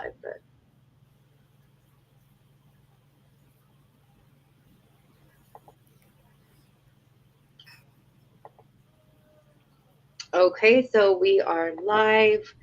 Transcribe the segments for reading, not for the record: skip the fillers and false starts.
live, but okay, so we are live.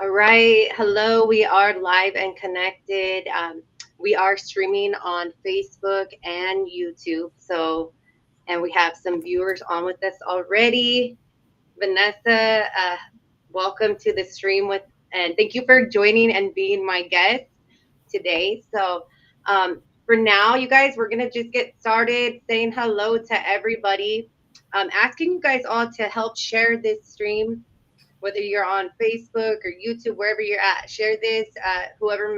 All right. Hello. We are live and connected. We are streaming on Facebook and YouTube. And we have some viewers on with us already. Vanessa, welcome to the stream and thank you for joining and being my guest today. For now, you guys, we're going to just get started saying hello to everybody. Asking you guys all to help share this stream, whether you're on Facebook or YouTube, wherever you're at, share this. Whoever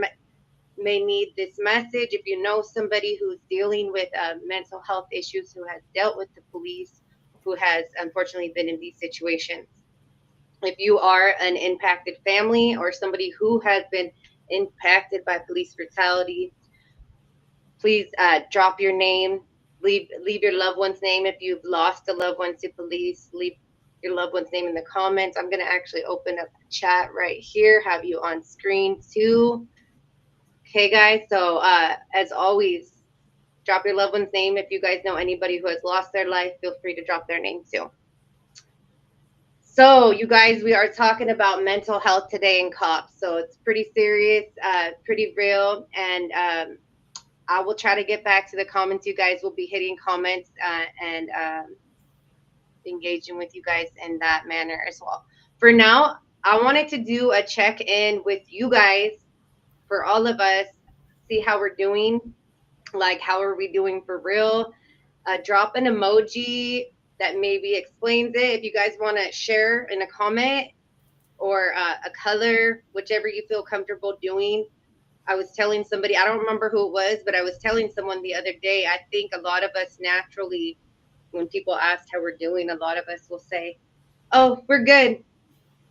may need this message, if you know somebody who's dealing with mental health issues, who has dealt with the police, who has unfortunately been in these situations. If you are an impacted family or somebody who has been impacted by police brutality, please drop your name, leave your loved one's name. If you've lost a loved one to police, leave your loved one's name in the comments. I'm going to actually open up the chat right here, have you on screen too. Okay, guys, so as always, drop your loved one's name. If you guys know anybody who has lost their life, feel free to drop their name too. So, you guys, we are talking about mental health today in cops. So it's pretty serious, pretty real, and I will try to get back to the comments. You guys will be hitting comments and engaging with you guys in that manner as well. For now, I wanted to do a check-in with you guys, for all of us, see how we're doing. Like, how are we doing for real? Drop an emoji that maybe explains it. If you guys want to share in a comment or a color, whichever you feel comfortable doing. I was telling somebody, I don't remember who it was, but I was telling someone the other day, I think a lot of us naturally, when people ask how we're doing, a lot of us will say, oh, we're good,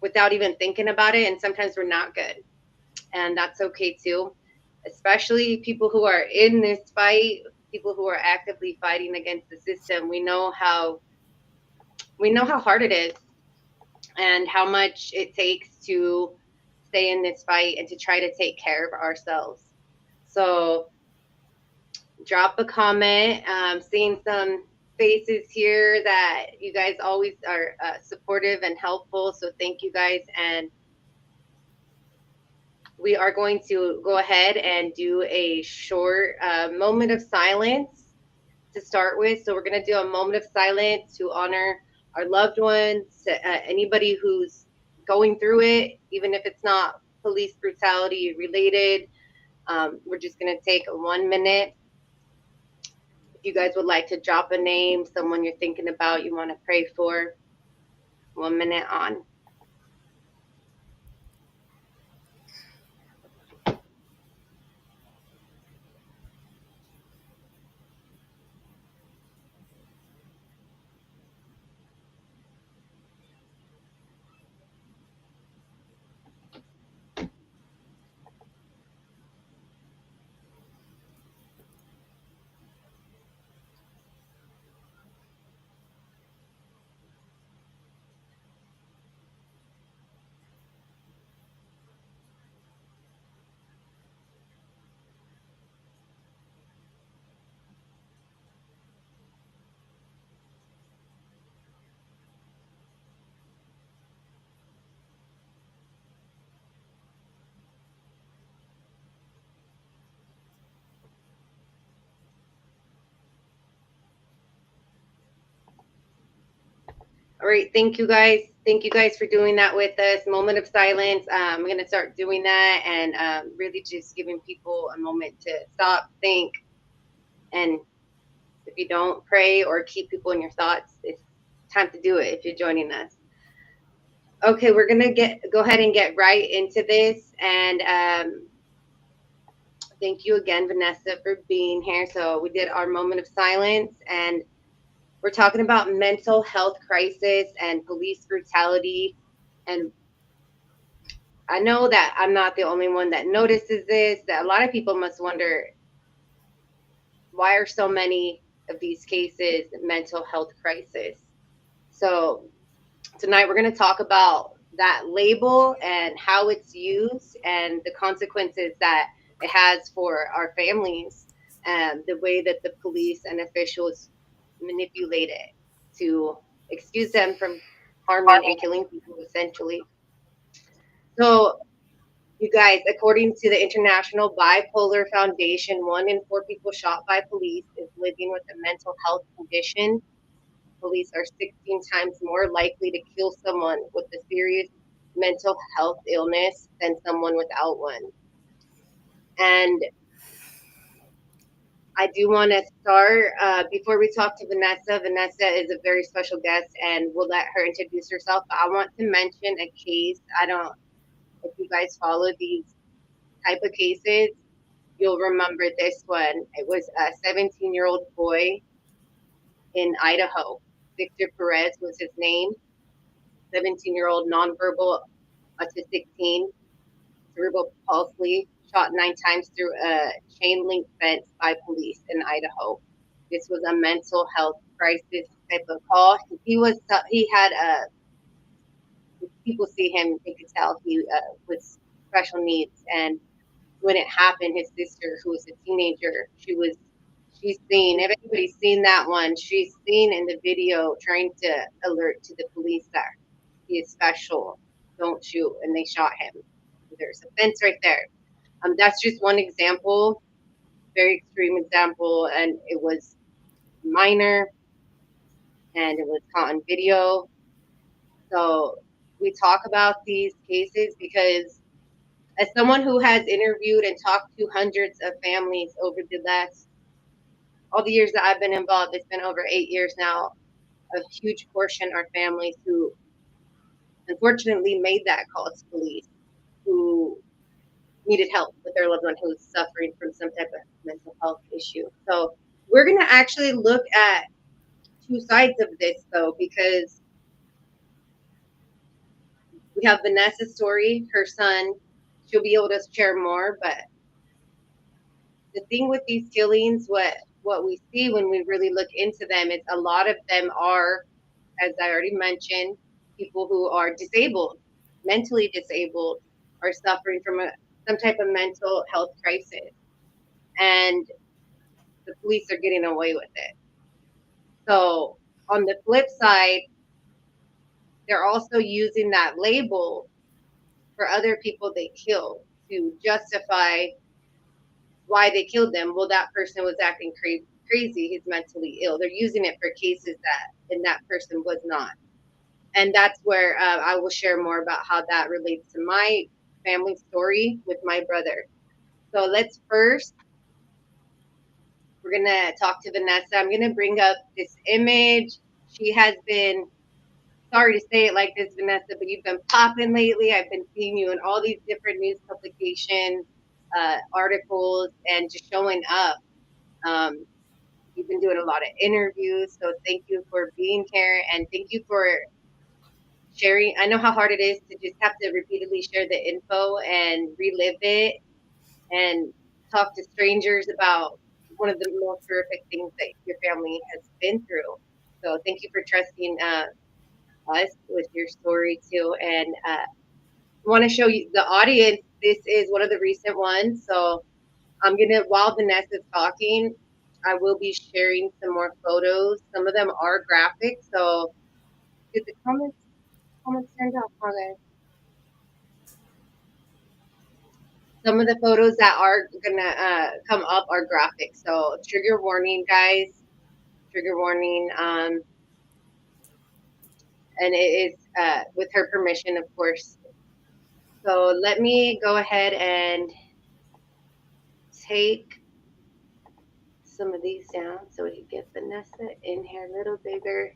without even thinking about it. And sometimes we're not good. And that's okay too, especially people who are in this fight, people who are actively fighting against the system. We know how hard it is and how much it takes to stay in this fight and to try to take care of ourselves. So drop a comment. Seeing some faces here that you guys always are supportive and helpful. So thank you guys. And we are going to go ahead and do a short moment of silence to start with. So we're going to do a moment of silence to honor our loved ones, anybody who's going through it, even if it's not police brutality related. We're just going to take 1 minute. If you guys would like to drop a name, someone you're thinking about, you want to pray for, 1 minute on. All right, thank you guys. Thank you guys for doing that with us. Moment of silence. I'm going to start doing that and really just giving people a moment to stop, think, and if you don't pray or keep people in your thoughts, it's time to do it if you're joining us. Okay, we're going to go ahead and get right into this. And Thank you again, Vanessa, for being here. So we did our moment of silence, and we're talking about mental health crisis and police brutality. And I know that I'm not the only one that notices this, that a lot of people must wonder, why are so many of these cases mental health crisis? So tonight we're going to talk about that label and how it's used and the consequences that it has for our families, and the way that the police and officials manipulate it to excuse them from harming and killing people, essentially. So, you guys, according to the International Bipolar Foundation, 1 in 4 people shot by police is living with a mental health condition. Police are 16 times more likely to kill someone with a serious mental health illness than someone without one. And I do want to start before we talk to Vanessa. Vanessa is a very special guest, and we'll let her introduce herself. But I want to mention a case. I don't, if you guys follow these type of cases, you'll remember this one. It was a 17-year-old boy in Idaho. Victor Perez was his name. 17-year-old nonverbal autistic teen, cerebral palsy, shot 9 times through a chain link fence by police in Idaho. This was a mental health crisis type of call. He had a, people see him, they could tell he was special needs. And when it happened, his sister, who was a teenager, she's seen, if anybody's seen that one, she's seen in the video trying to alert to the police that he is special, don't shoot, and they shot him. There's a fence right there. That's just one example, very extreme example, and it was minor, and it was caught on video. So we talk about these cases because, as someone who has interviewed and talked to hundreds of families over the last, all the years that I've been involved, it's been over 8 years now. A huge portion are families who unfortunately made that call to police, who needed help with their loved one who's suffering from some type of mental health issue. So we're going to actually look at two sides of this, though, because we have Vanessa's story, her son. She'll be able to share more, but the thing with these killings, what we see when we really look into them, is a lot of them are, as I already mentioned, people who are disabled, mentally disabled, are suffering from some type of mental health crisis, and the police are getting away with it. So on the flip side, they're also using that label for other people they kill to justify why they killed them. Well, that person was acting crazy, he's mentally ill. They're using it for cases and that person was not. And that's where I will share more about how that relates to my family story with my brother. So let's first, we're going to talk to Vanessa. I'm going to bring up this image. She has been, sorry to say it like this, Vanessa, but you've been popping lately. I've been seeing you in all these different news publications, articles, and just showing up. Um, you've been doing a lot of interviews, so thank you for being here, and thank you for sharing. I know how hard it is to just have to repeatedly share the info and relive it and talk to strangers about one of the most horrific things that your family has been through. So thank you for trusting us with your story too. And I want to show you the audience. This is one of the recent ones. So I'm gonna, while Vanessa's talking, I will be sharing some more photos. Some of them are graphic. So did the comments turned off? Okay. Some of the photos that are gonna come up are graphic. So trigger warning, guys. Trigger warning. And it is with her permission, of course. So let me go ahead and take some of these down so we can get Vanessa in here a little bigger.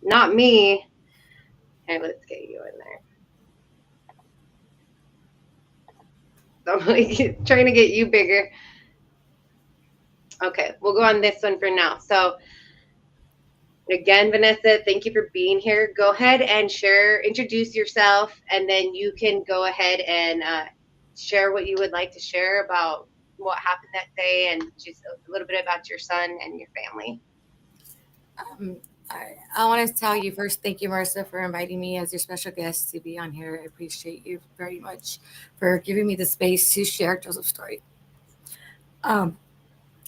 Not me. Here, let's get you in there. So I'm like trying to get you bigger. Okay, we'll go on this one for now. So again, Vanessa, thank you for being here. Go ahead and share, introduce yourself, and then you can go ahead and share what you would like to share about what happened that day and just a little bit about your son and your family. I want to tell you first, thank you, Marissa, for inviting me as your special guest to be on here. I appreciate you very much for giving me the space to share Joseph's story. Um,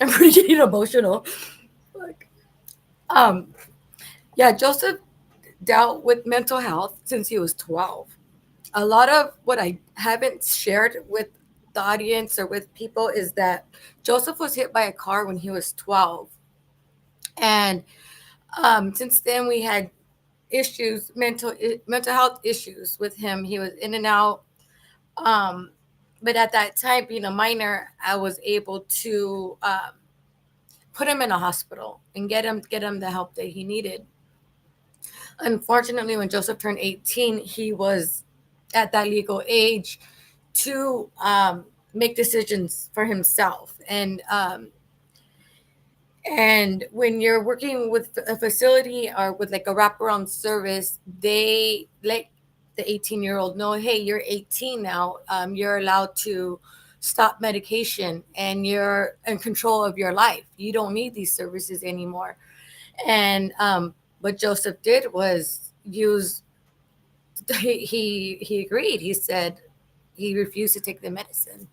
I'm pretty getting emotional. Like, um, yeah, Joseph dealt with mental health since he was 12. A lot of what I haven't shared with the audience or with people is that Joseph was hit by a car when he was 12. And since then, we had issues, mental health issues with him. He was in and out. Um, but at that time, being a minor, I was able to put him in a hospital and get him the help that he needed. Unfortunately, when Joseph turned 18, he was at that legal age to make decisions for himself. And when you're working with a facility or with like a wraparound service, they let the 18-year-old know, hey, you're 18 now. You're allowed to stop medication and you're in control of your life. You don't need these services anymore. And what Joseph did was use, he agreed. He said he refused to take the medicine.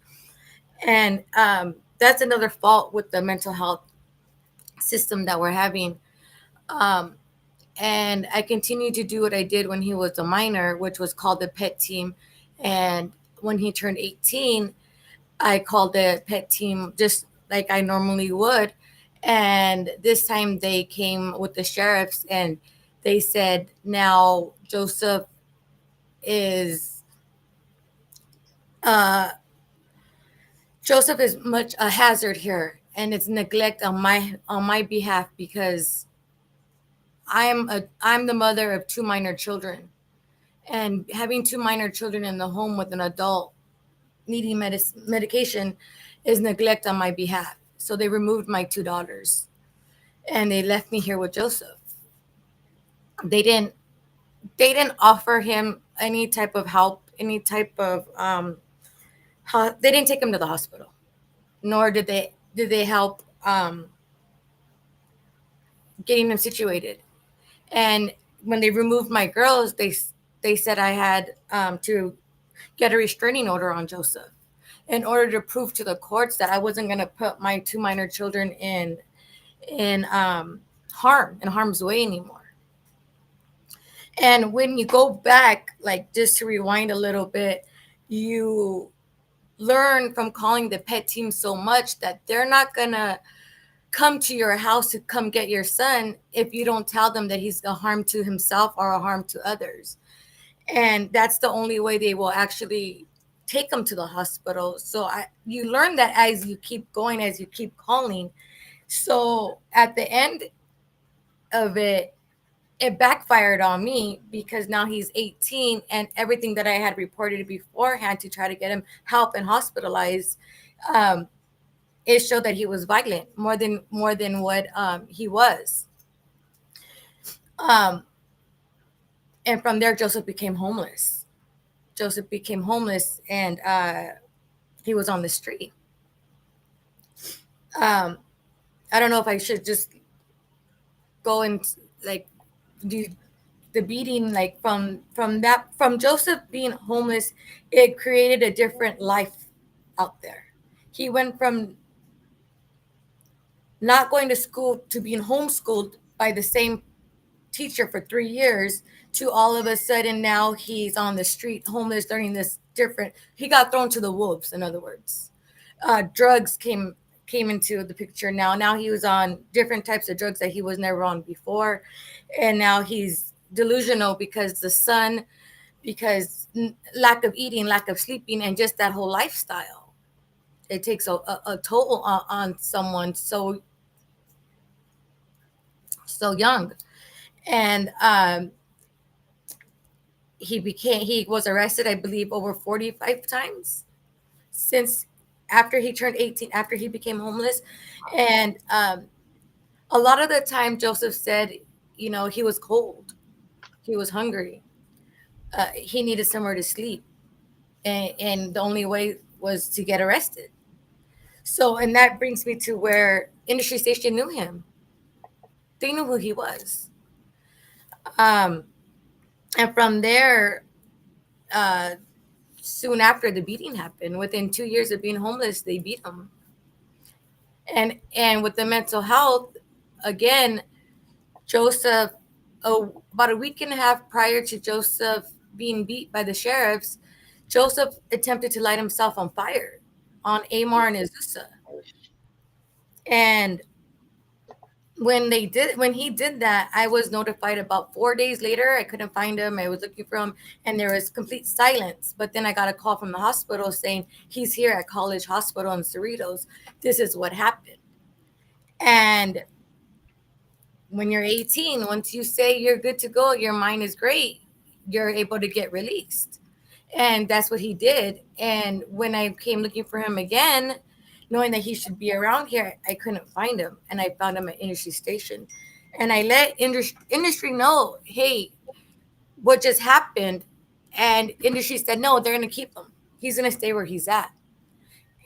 And that's another fault with the mental health system that we're having. Um, and I continued to do what I did when he was a minor, which was called the pet team. And when he turned 18, I called the pet team just like I normally would. And this time they came with the sheriffs and they said, now is uh, Joseph is much a hazard here, and it's neglect on my behalf because I'm the mother of two minor children, and having two minor children in the home with an adult needing medication is neglect on my behalf. So they removed my two daughters and they left me here with Joseph. They didn't they didn't offer him any type of help, any type of they didn't take him to the hospital, nor did they help getting him situated. And when they removed my girls, they said I had to get a restraining order on Joseph in order to prove to the courts that I wasn't going to put my two minor children in harm's way anymore. And when you go back, like just to rewind a little bit, you learn from calling the pet team so much that they're not gonna come to your house to come get your son if you don't tell them that he's a harm to himself or a harm to others. And that's the only way they will actually take them to the hospital. So you learn that as you keep going, as you keep calling. So at the end of it, it backfired on me because now he's 18 and everything that I had reported beforehand to try to get him help and hospitalized, um, it showed that he was violent more than what he was. Um, and from there, Joseph became homeless, and he was on the street. Um, I don't know if I should just go and like do the beating, like from Joseph being homeless, it created a different life out there. He went from not going to school to being homeschooled by the same teacher for 3 years to all of a sudden now he's on the street homeless, learning this different. He got thrown to the wolves, in other words. Drugs came into the picture. Now he was on different types of drugs that he was never on before, and now he's delusional because the sun, because lack of eating, lack of sleeping, and just that whole lifestyle. It takes a toll on someone so young. And he was arrested, I believe, over 45 times. since after he turned 18, after he became homeless. And a lot of the time, Joseph said, you know, he was cold, he was hungry, he needed somewhere to sleep, and the only way was to get arrested. So, and that brings me to where Industry Station knew him. They knew who he was. Um, and from there, uh, soon after the beating happened, within 2 years of being homeless, they beat him. And with the mental health, again, Joseph, about a week and a half prior to Joseph being beat by the sheriffs, Joseph attempted to light himself on fire on Amar and Azusa. And when he did that, I was notified about 4 days later. I couldn't find him. I was looking for him, and there was complete silence. But then I got a call from the hospital saying he's here at College Hospital in Cerritos. This is what happened. And when you're 18, once you say you're good to go, your mind is great, you're able to get released. And that's what he did. And when I came looking for him again, knowing that he should be around here, I couldn't find him. And I found him at Industry Station. And I let industry know, hey, what just happened? And Industry said, no, they're going to keep him. He's going to stay where he's at.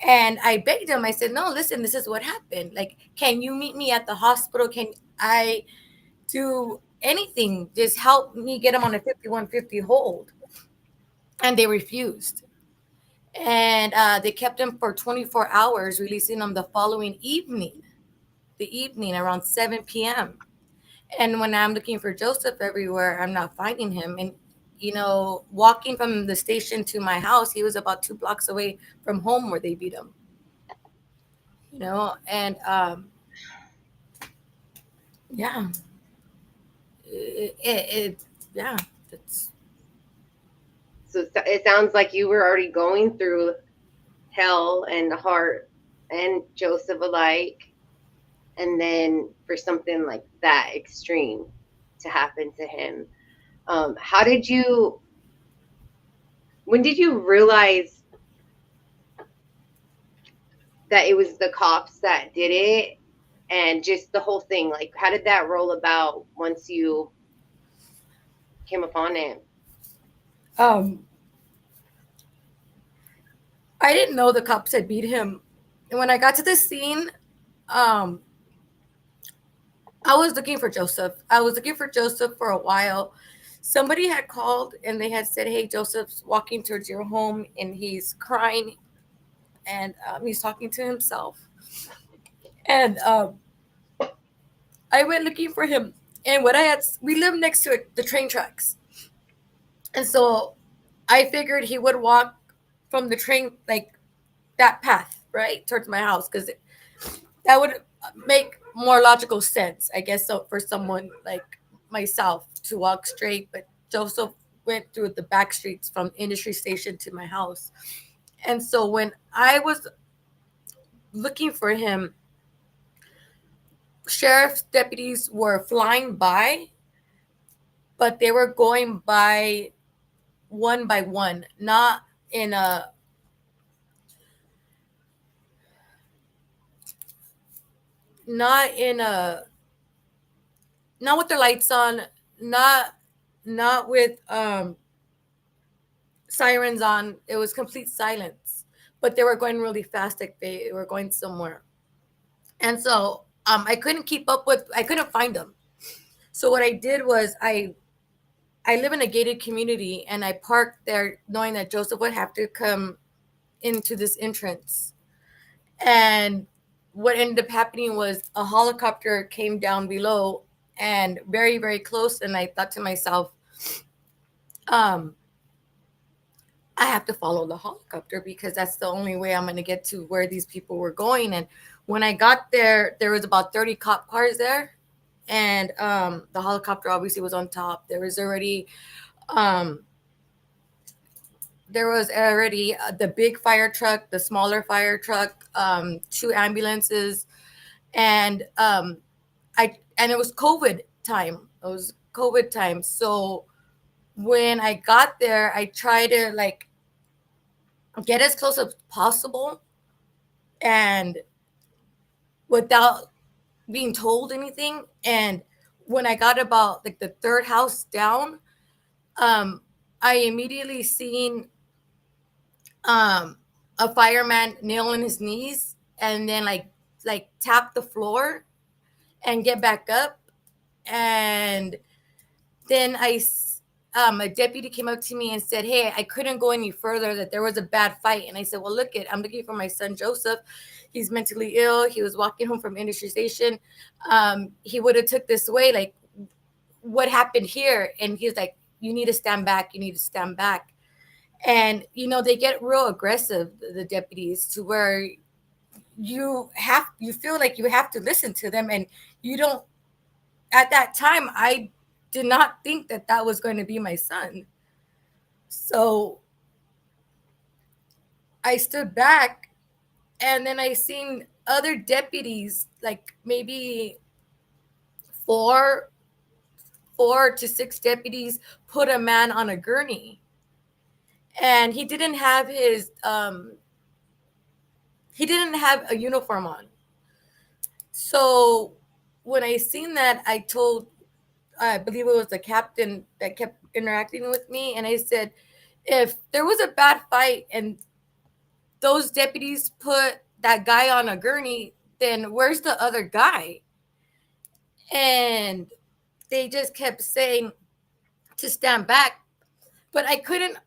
And I begged him, I said, no, listen, this is what happened. Like, can you meet me at the hospital? Can I do anything? Just help me get him on a 5150 hold. And they refused. And they kept him for 24 hours, releasing him the following evening, the evening around 7 p.m. And when I'm looking for Joseph everywhere, I'm not finding him. And, you know, walking from the station to my house, he was about 2 blocks away from home where they beat him, you know. And yeah, it yeah, that's So it sounds like you were already going through hell and Hart and Joseph alike, and then for something like that extreme to happen to him. How did you? When did you realize that it was the cops that did it, and just the whole thing? Like, how did that roll about once you came upon it? um I didn't know the cops had beat him. And when I got to the scene, um, I was looking for Joseph. I was looking for Joseph for a while. Somebody had called and they had said, hey, Joseph's walking towards your home and he's crying and he's talking to himself. And I went looking for him. And what I had, we lived next to it, the train tracks. And so I figured he would walk from the train, like that path, right, towards my house, because that would make more logical sense, I guess, so for someone like myself to walk straight. But Joseph went through the back streets from Industry Station to my house. And so when I was looking for him, sheriff's deputies were flying but they were going by one, in a not in a not with their lights on, not not with sirens on. It was complete silence, but they were going really fast, like they were going somewhere. And so I couldn't keep up with. I couldn't find them. So what I did was I live in a gated community, and I parked there, knowing that Joseph would have to come into this entrance. And what ended up happening was a helicopter came down below and very very close, and I thought to myself, um, I have to follow the helicopter because that's the only way I'm going to get to where these people were going. And when I got there, there was about 30 cop cars there. And the helicopter obviously was on top. Um, the big fire truck, the smaller fire truck, two ambulances, and and it was COVID time. It was COVID time. So when I got there, I tried to like get as close as possible, and without being told anything. And when I got about like the third house down, um, I immediately seen um, a fireman kneel on his knees and then like tap the floor and get back up. And then a deputy came up to me and said, "Hey, I couldn't go any further. That there was a bad fight." And I said, "Well, I'm looking for my son Joseph. He's mentally ill. He was walking home from industry station. He would have took this way. Like, what happened here?" And he's like, "You need to stand back. You need to stand back." And they get real aggressive, the deputies, to where you feel like you have to listen to them, and you don't. At that time, I did not think that that was going to be my son. So I stood back, and then I seen other deputies, like maybe four, 4 to 6 deputies, put a man on a gurney, and he didn't have a uniform on. So when I seen that, I believe it was the captain that kept interacting with me, and I said, if there was a bad fight and those deputies put that guy on a gurney, then where's the other guy? And they just kept saying to stand back, but I couldn't.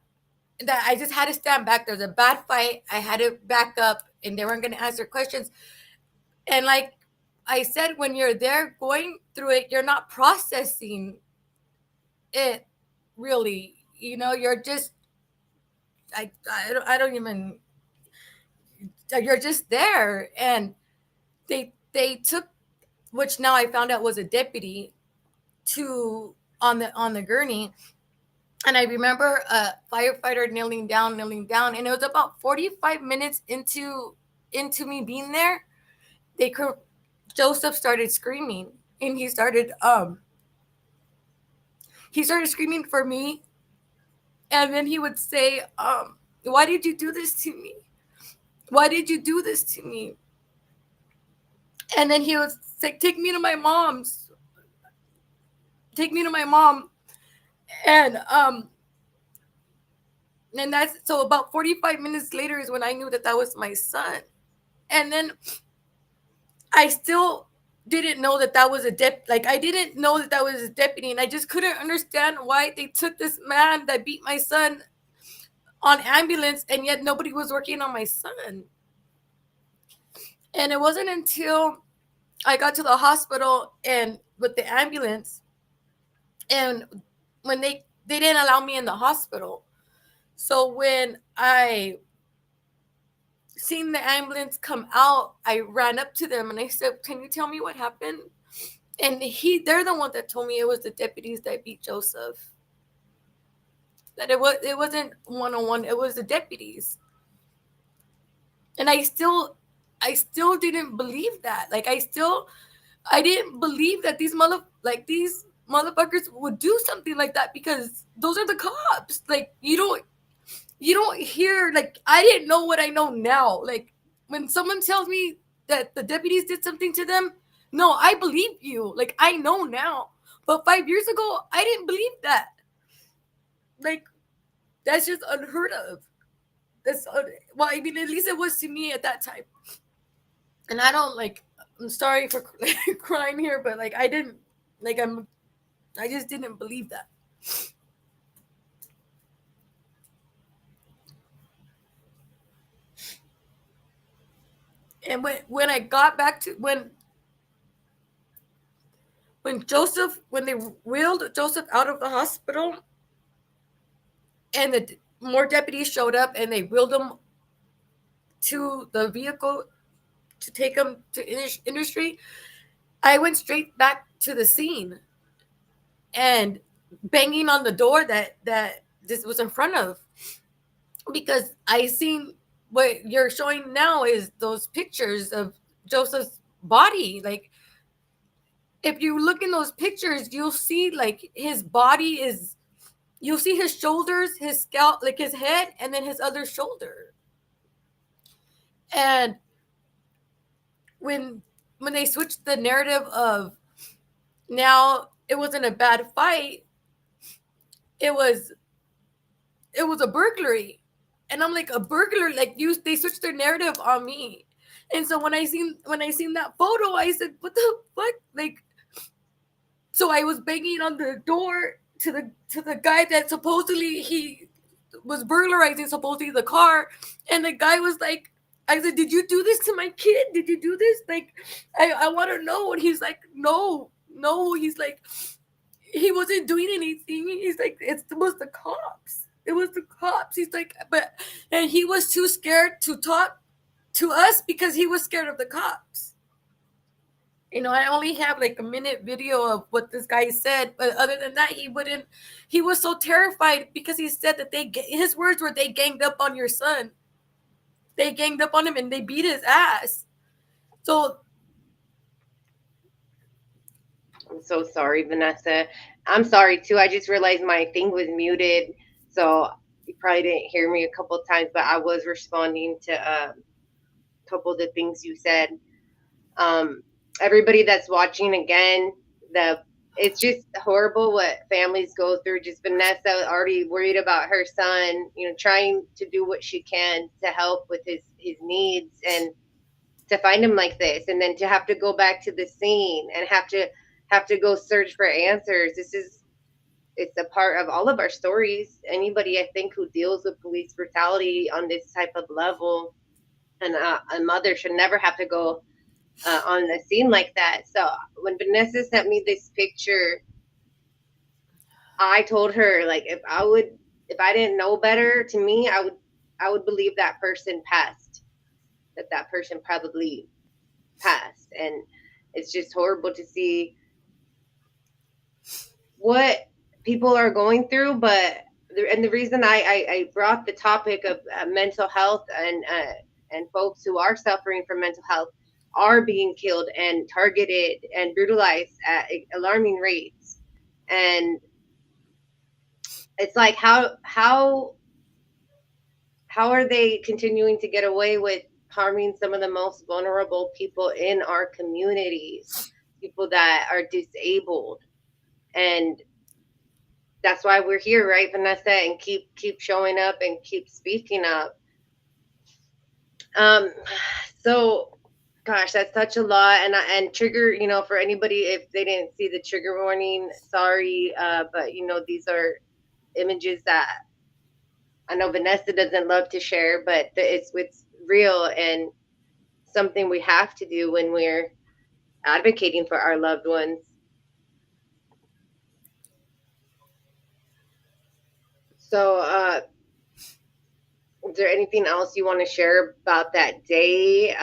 That I just had to stand back. There's a bad fight. I had to back up, and they weren't going to answer questions. And like I said, when you're there going through it, you're not processing it really. You're just I don't even. You're just there, and they took, which now I found out was a deputy, to on the gurney. And I remember a firefighter kneeling down, and it was about 45 minutes into me being there. They Joseph started screaming, and he started screaming for me, and then he would say, "Why did you do this to me? Why did you do this to me?" And then he would say, "Take me to my mom's. Take me to my mom." And that's so about 45 minutes later is when I knew that that was my son. And then I still didn't know that that was like I didn't know that that was a deputy, and I just couldn't understand why they took this man that beat my son on ambulance, and yet nobody was working on my son. And it wasn't until I got to the hospital and with the ambulance, and when they didn't allow me in the hospital. So when I seen the ambulance come out, I ran up to them and I said, "Can you tell me what happened?" And they're the one that told me it was the deputies that beat Joseph. That it wasn't 1-on-1, it was the deputies. And I still didn't believe that. Like I didn't believe that these motherfuckers would do something like that, because those are the cops. Like you don't hear, like, I didn't know what I know now. Like, when someone tells me that the deputies did something to them, no, I believe you. Like, I know now. But 5 years ago, I didn't believe that. Like, that's just unheard of. Well, I mean, at least it was to me at that time. And I don't, like, I'm sorry for crying here, but like I didn't, like, I just didn't believe that. And when I got back to when they wheeled Joseph out of the hospital, and more deputies showed up and they wheeled him to the vehicle to take him to industry, I went straight back to the scene and banging on the door that this was in front of, because I seen what you're showing now is those pictures of Joseph's body. Like, if you look in those pictures, you'll see like his body is, you'll see his shoulders, his scalp, like his head, and then his other shoulder. And when when they switched the narrative of now it wasn't a bad fight, it was it was a burglary. And I'm like, a burglar? Like, you, they switched their narrative on me. And so when I seen that photo, I said, what the fuck? Like, so I was banging on the door to the guy that supposedly he was burglarizing supposedly the car, and the guy was like, I said, did you do this to my kid? Did you do this? Like, I want to know. And he's like, no, no. He's like, he wasn't doing anything. He's like, it was the cops. It was the cops. He's like, but, and he was too scared to talk to us because he was scared of the cops. I only have like a minute video of what this guy said, but other than that, he wouldn't. He was so terrified because he said that his words were, they ganged up on your son. They ganged up on him and they beat his ass. So I'm so sorry, Vanessa. I'm sorry too. I just realized my thing was muted, so you probably didn't hear me a couple of times, but I was responding to a couple of the things you said. Um, Everybody that's watching again, the it's just horrible what families go through. Just Vanessa already worried about her son, trying to do what she can to help with his needs, and to find him like this, and then to have to go back to the scene and have to go search for answers. It's a part of all of our stories. Anybody, I think, who deals with police brutality on this type of level, and a mother should never have to go on a scene like that. So when Vanessa sent me this picture, I told her, like, if I didn't know better, to me, I would believe that person passed, that person probably passed. And it's just horrible to see what people are going through. But the reason I brought the topic of mental health, and folks who are suffering from mental health are being killed and targeted and brutalized at alarming rates. And it's like, how are they continuing to get away with harming some of the most vulnerable people in our communities, people that are disabled? And that's why we're here, right, Vanessa? And keep showing up and keep speaking up. Um, so, gosh, that's such a lot. And trigger, for anybody, if they didn't see the trigger warning, sorry, but these are images that I know Vanessa doesn't love to share, but it's real, and something we have to do when we're advocating for our loved ones. So, is there anything else you want to share about that day?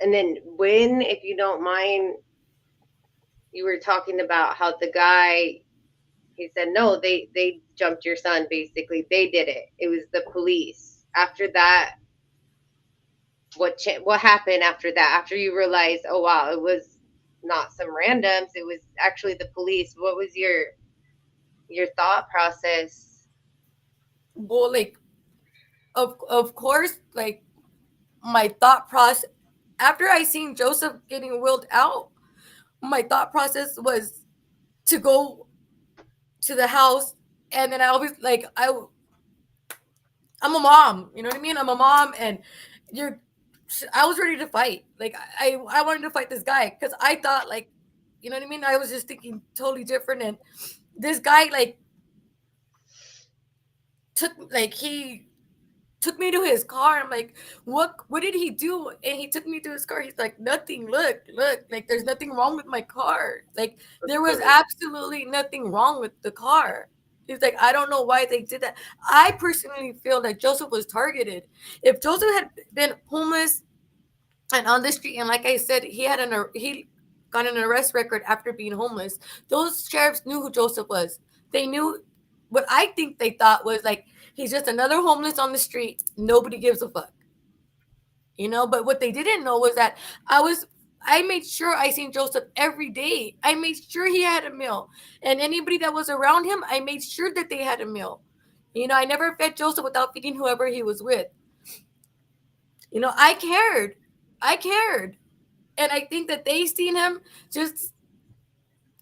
And then when, if you don't mind, you were talking about how the guy, he said, no, they jumped your son, basically. They did it. It was the police. After that, what happened after that? After you realized, oh, wow, it was not some randoms, it was actually the police. What was your thought process? well, like, of course, like, my thought process after I seen Joseph getting wheeled out, my thought process was to go to the house. And then I always, like, I'm a mom, you know what I mean? I'm a mom, and you're I was ready to fight. Like, I wanted to fight this guy because I thought, like, you know what I mean? I was just thinking totally different. And this guy, like, he took me to his car. I'm like, what did he do? And he took me to his car. He's like, nothing. Look, like, there's nothing wrong with my car. Like, there was absolutely nothing wrong with the car. He's like, I don't know why they did that. I personally feel that Joseph was targeted. If Joseph had been homeless and on the street, and like I said, he got an arrest record after being homeless, those sheriffs knew who Joseph was. They knew. What I think they thought was, like, he's just another homeless on the street. Nobody gives a fuck. But what they didn't know was that I made sure I seen Joseph every day. I made sure he had a meal. And anybody that was around him, I made sure that they had a meal. I never fed Joseph without feeding whoever he was with. I cared, and I think that they seen him just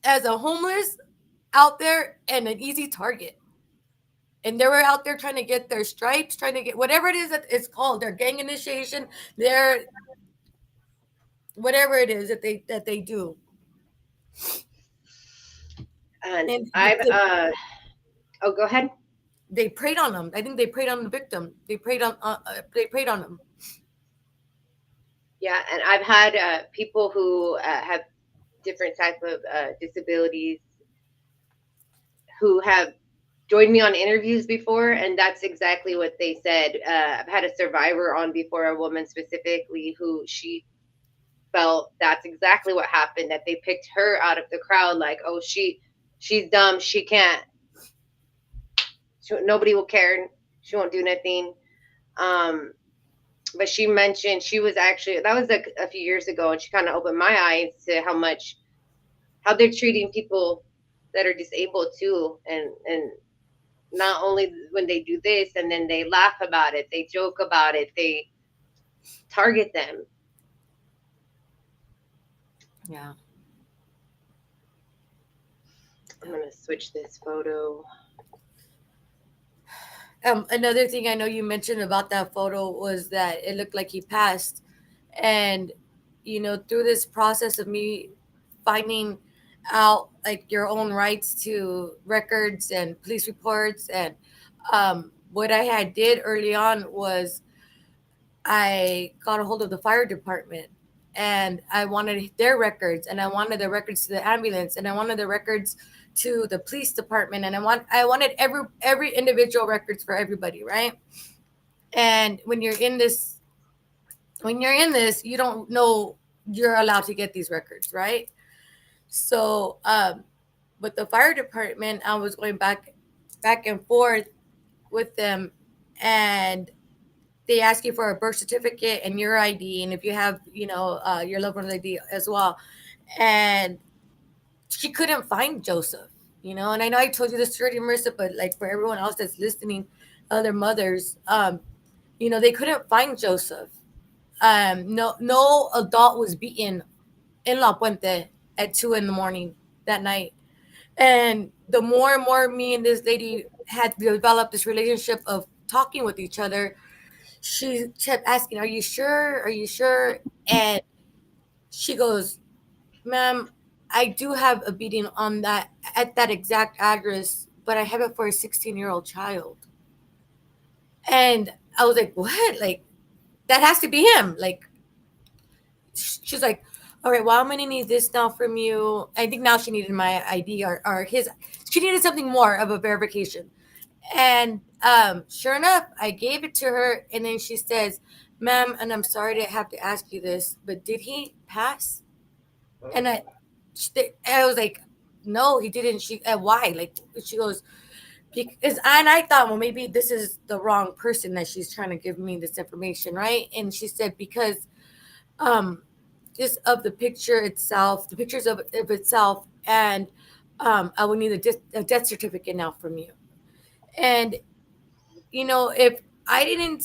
as a homeless out there and an easy target. And they were out there trying to get their stripes, trying to get whatever it is that it's called, their gang initiation, their whatever it is that they do. And And I've oh, go ahead. they preyed on them. I think they preyed on the victim. They preyed on them. Yeah, and I've had people who have different type of disabilities who have joined me on interviews before, and that's exactly what they said. I've had a survivor on before, a woman specifically, who she felt that's exactly what happened. That they picked her out of the crowd, like, oh, she's dumb, she can't, nobody will care, she won't do nothing. Um, but she mentioned she was actually that was a few years ago, and she kind of opened my eyes to how they're treating people that are disabled too, and not only when they do this and then they laugh about it, they joke about it, they target them. Yeah. I'm Yeah. gonna switch this photo. Another thing I know you mentioned about that photo was that it looked like he passed, and through this process of me finding out like your own rights to records and police reports, and what I had did early on was I got a hold of the fire department, and I wanted their records, and I wanted the records to the ambulance, and I wanted the records to the police department, and I wanted every individual records for everybody, right? And when you're in this, you don't know you're allowed to get these records, right? So, with the fire department, I was going back and forth with them, and they ask you for a birth certificate and your ID, and if you have, your loved one's ID as well. And she couldn't find Joseph, and I know I told you this already, Marissa, but like for everyone else that's listening, other mothers, they couldn't find Joseph. No adult was beaten in La Puente at 2 in the morning that night. And the more and more me and this lady had developed this relationship of talking with each other, she kept asking, "Are you sure? Are you sure?" And she goes, "Ma'am, I do have a beating on that at that exact address, but I have it for a 16-year-old child." And I was like, "What? Like that has to be him." Like she's like, "All right, well, I'm gonna need this now from you." I think now she needed my ID or his. She needed something more of a verification. And sure enough, I gave it to her, and then she says, "Ma'am, and I'm sorry to have to ask you this, but did he pass?" And I was like, "No, he didn't." She, why? Like, she goes, "Because," and I thought, well, maybe this is the wrong person that she's trying to give me this information, right? And she said, "Because um, just of the picture itself, the pictures of itself, and I would need a death certificate now from you." And if I didn't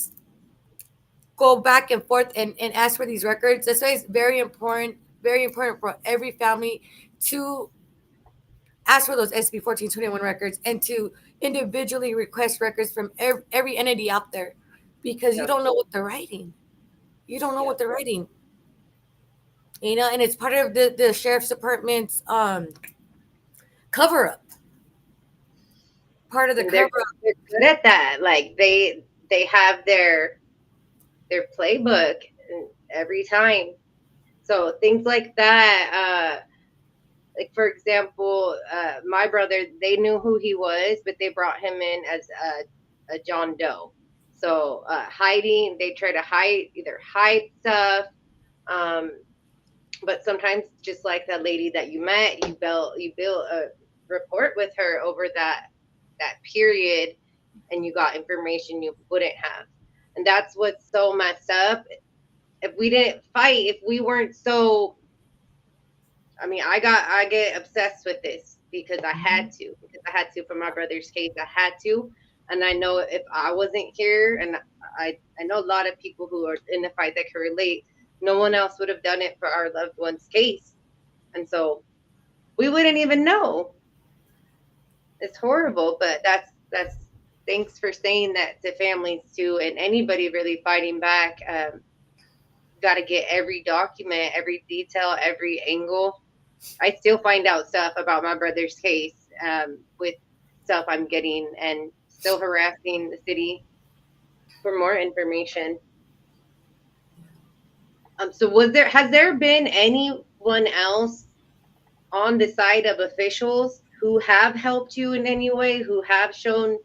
go back and forth and ask for these records, that's why it's very important for every family to ask for those SB 1421 records and to individually request records from every entity out there, because you Yep, don't know what they're writing. You don't know what yep. they're writing. And it's part of the sheriff's department's cover up. Part of the And cover up. they're good at that. Like they have their playbook every time. So things like that. Like for example, my brother, they knew who he was, but they brought him in as a John Doe. So hiding, they try to hide stuff. Um, but sometimes, just like that lady that you met, you built a rapport with her over that period, and you got information you wouldn't have. And that's what's so messed up. If we didn't fight, if we weren't so, I mean, I get obsessed with this because I had to for my brother's case. I had to, and I know if I wasn't here and I know a lot of people who are in the fight that can relate. No one else would have done it for our loved one's case, and so we wouldn't even know. It's horrible, but that's thanks for saying that to families too, and anybody really fighting back. Got to get every document, every detail, every angle. I still find out stuff about my brother's case with stuff I'm getting, and still harassing the city for more information. So has there been anyone else on the side of officials who have helped you in any way, who have shown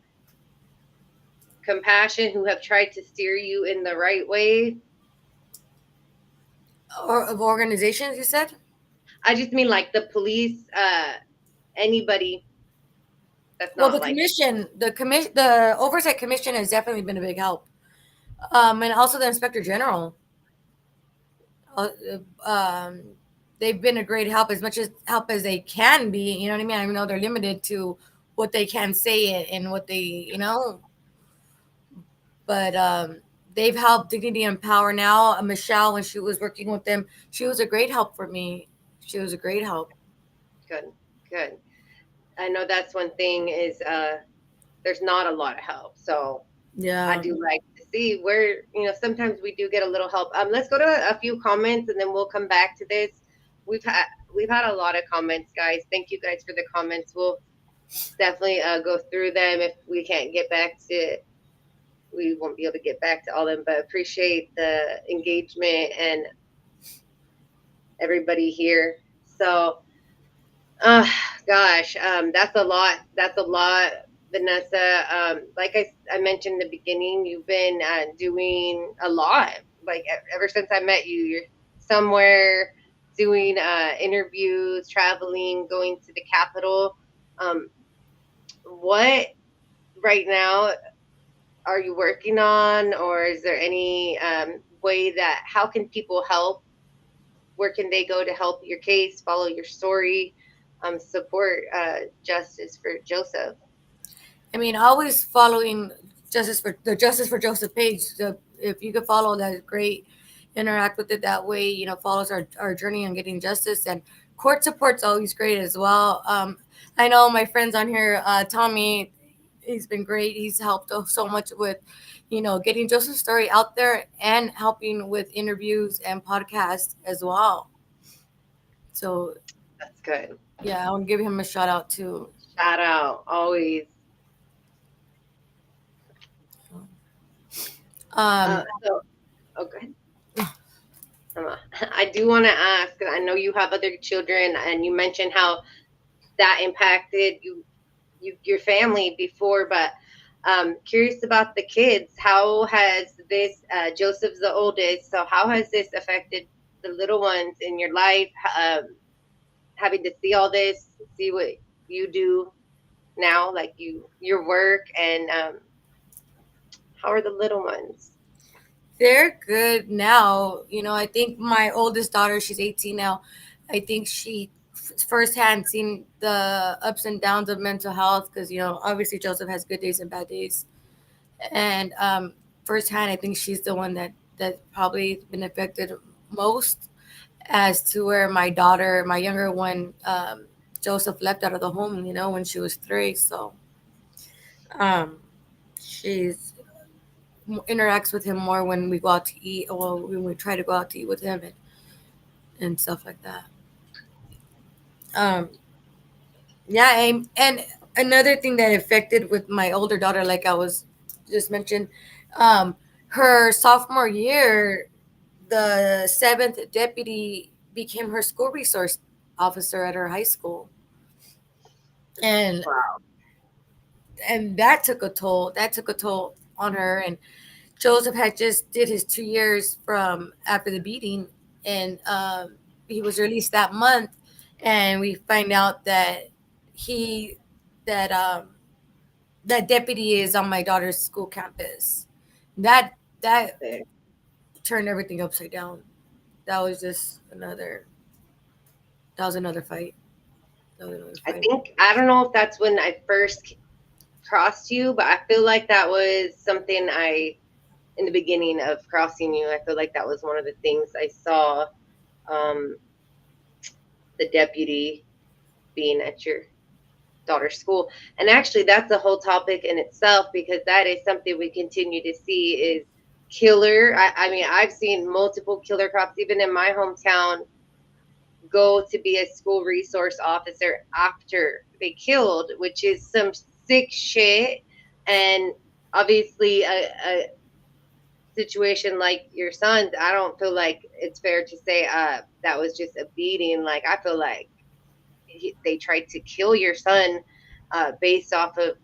compassion, who have tried to steer you in the right way? Or of organizations, you said? I just mean like the police, anybody that's Well, not like the oversight commission has definitely been a big help, and also the inspector general. Uh, um, they've been a great help, as much as help as they can be. You know what I mean? I know they're limited to what they can say and what they, but they've helped Dignity and Power now. Michelle, when she was working with them, she was a great help for me. She was a great help. good, good. I know that's one thing is there's not a lot of help. So I Yeah. do like to see where, sometimes we do get a little help. Let's go to a few comments and then we'll come back to this. We've had we've had a lot of comments, guys. Thank you guys for the comments. We'll definitely go through them. If we can't get back to, we won't be able to get back to all of them, but appreciate the engagement and everybody here. So Uh, gosh, that's a lot. That's a lot, Vanessa. Like I mentioned in the beginning, you've been doing a lot. Like ever since I met you, you're somewhere doing interviews, traveling, going to the Capitol. Um, what right now are you working on, or is there any way that how can people help? Where can they go to help your case, follow your story, support justice for Joseph? I mean, always following Justice for Joseph page. If you could follow that, great. Interact with it that way. Follows our journey on getting justice, and court support's always great as well. I know my friends on here, Tommy, he's been great. He's helped so much with, getting Joseph's story out there and helping with interviews and podcasts as well. So That's good. yeah, I want to give him a shout out too. Shout out always. Um, So, okay. I do want to ask. I know you have other children, and you mentioned how that impacted your family before, but curious about the kids. How has this Joseph's the oldest? So how has this affected the little ones in your life? Having to see all this, see what you do now, like your work, and how are the little ones? They're good now. I think my oldest daughter, she's 18 now. I think she firsthand seen the ups and downs of mental health because, obviously Joseph has good days and bad days. And firsthand, I think she's the one that probably been affected most, as to where my daughter, my younger one, Joseph left out of the home, when she was 3. So um, she's interacts with him more when we go out to eat, or when we try to go out to eat with him, and stuff like that. Um, yeah, and another thing that affected with my older daughter, like I was just mentioned, um, her sophomore year, the seventh deputy became her school resource officer at her high school, and Wow. that took a toll. That took a toll on her. And Joseph had just did his 2 years from after the beating, and he was released that month. And we find out that he that that deputy is on my daughter's school campus. That that turned everything upside down. That was just another. That was another fight. That was another I fight. think I don't know if that's when I first crossed you, but I feel like that was something I in the beginning of crossing you. I feel like that was one of the things I saw, um, the deputy being at your daughter's school. And actually, that's a whole topic in itself, because that is something we continue to see is killer. I mean, I've seen multiple killer cops, even in my hometown, go to be a school resource officer after they killed, which is some sick shit. And obviously, a situation like your son's, I don't feel like it's fair to say that was just a beating. Like, I feel like they tried to kill your son based off of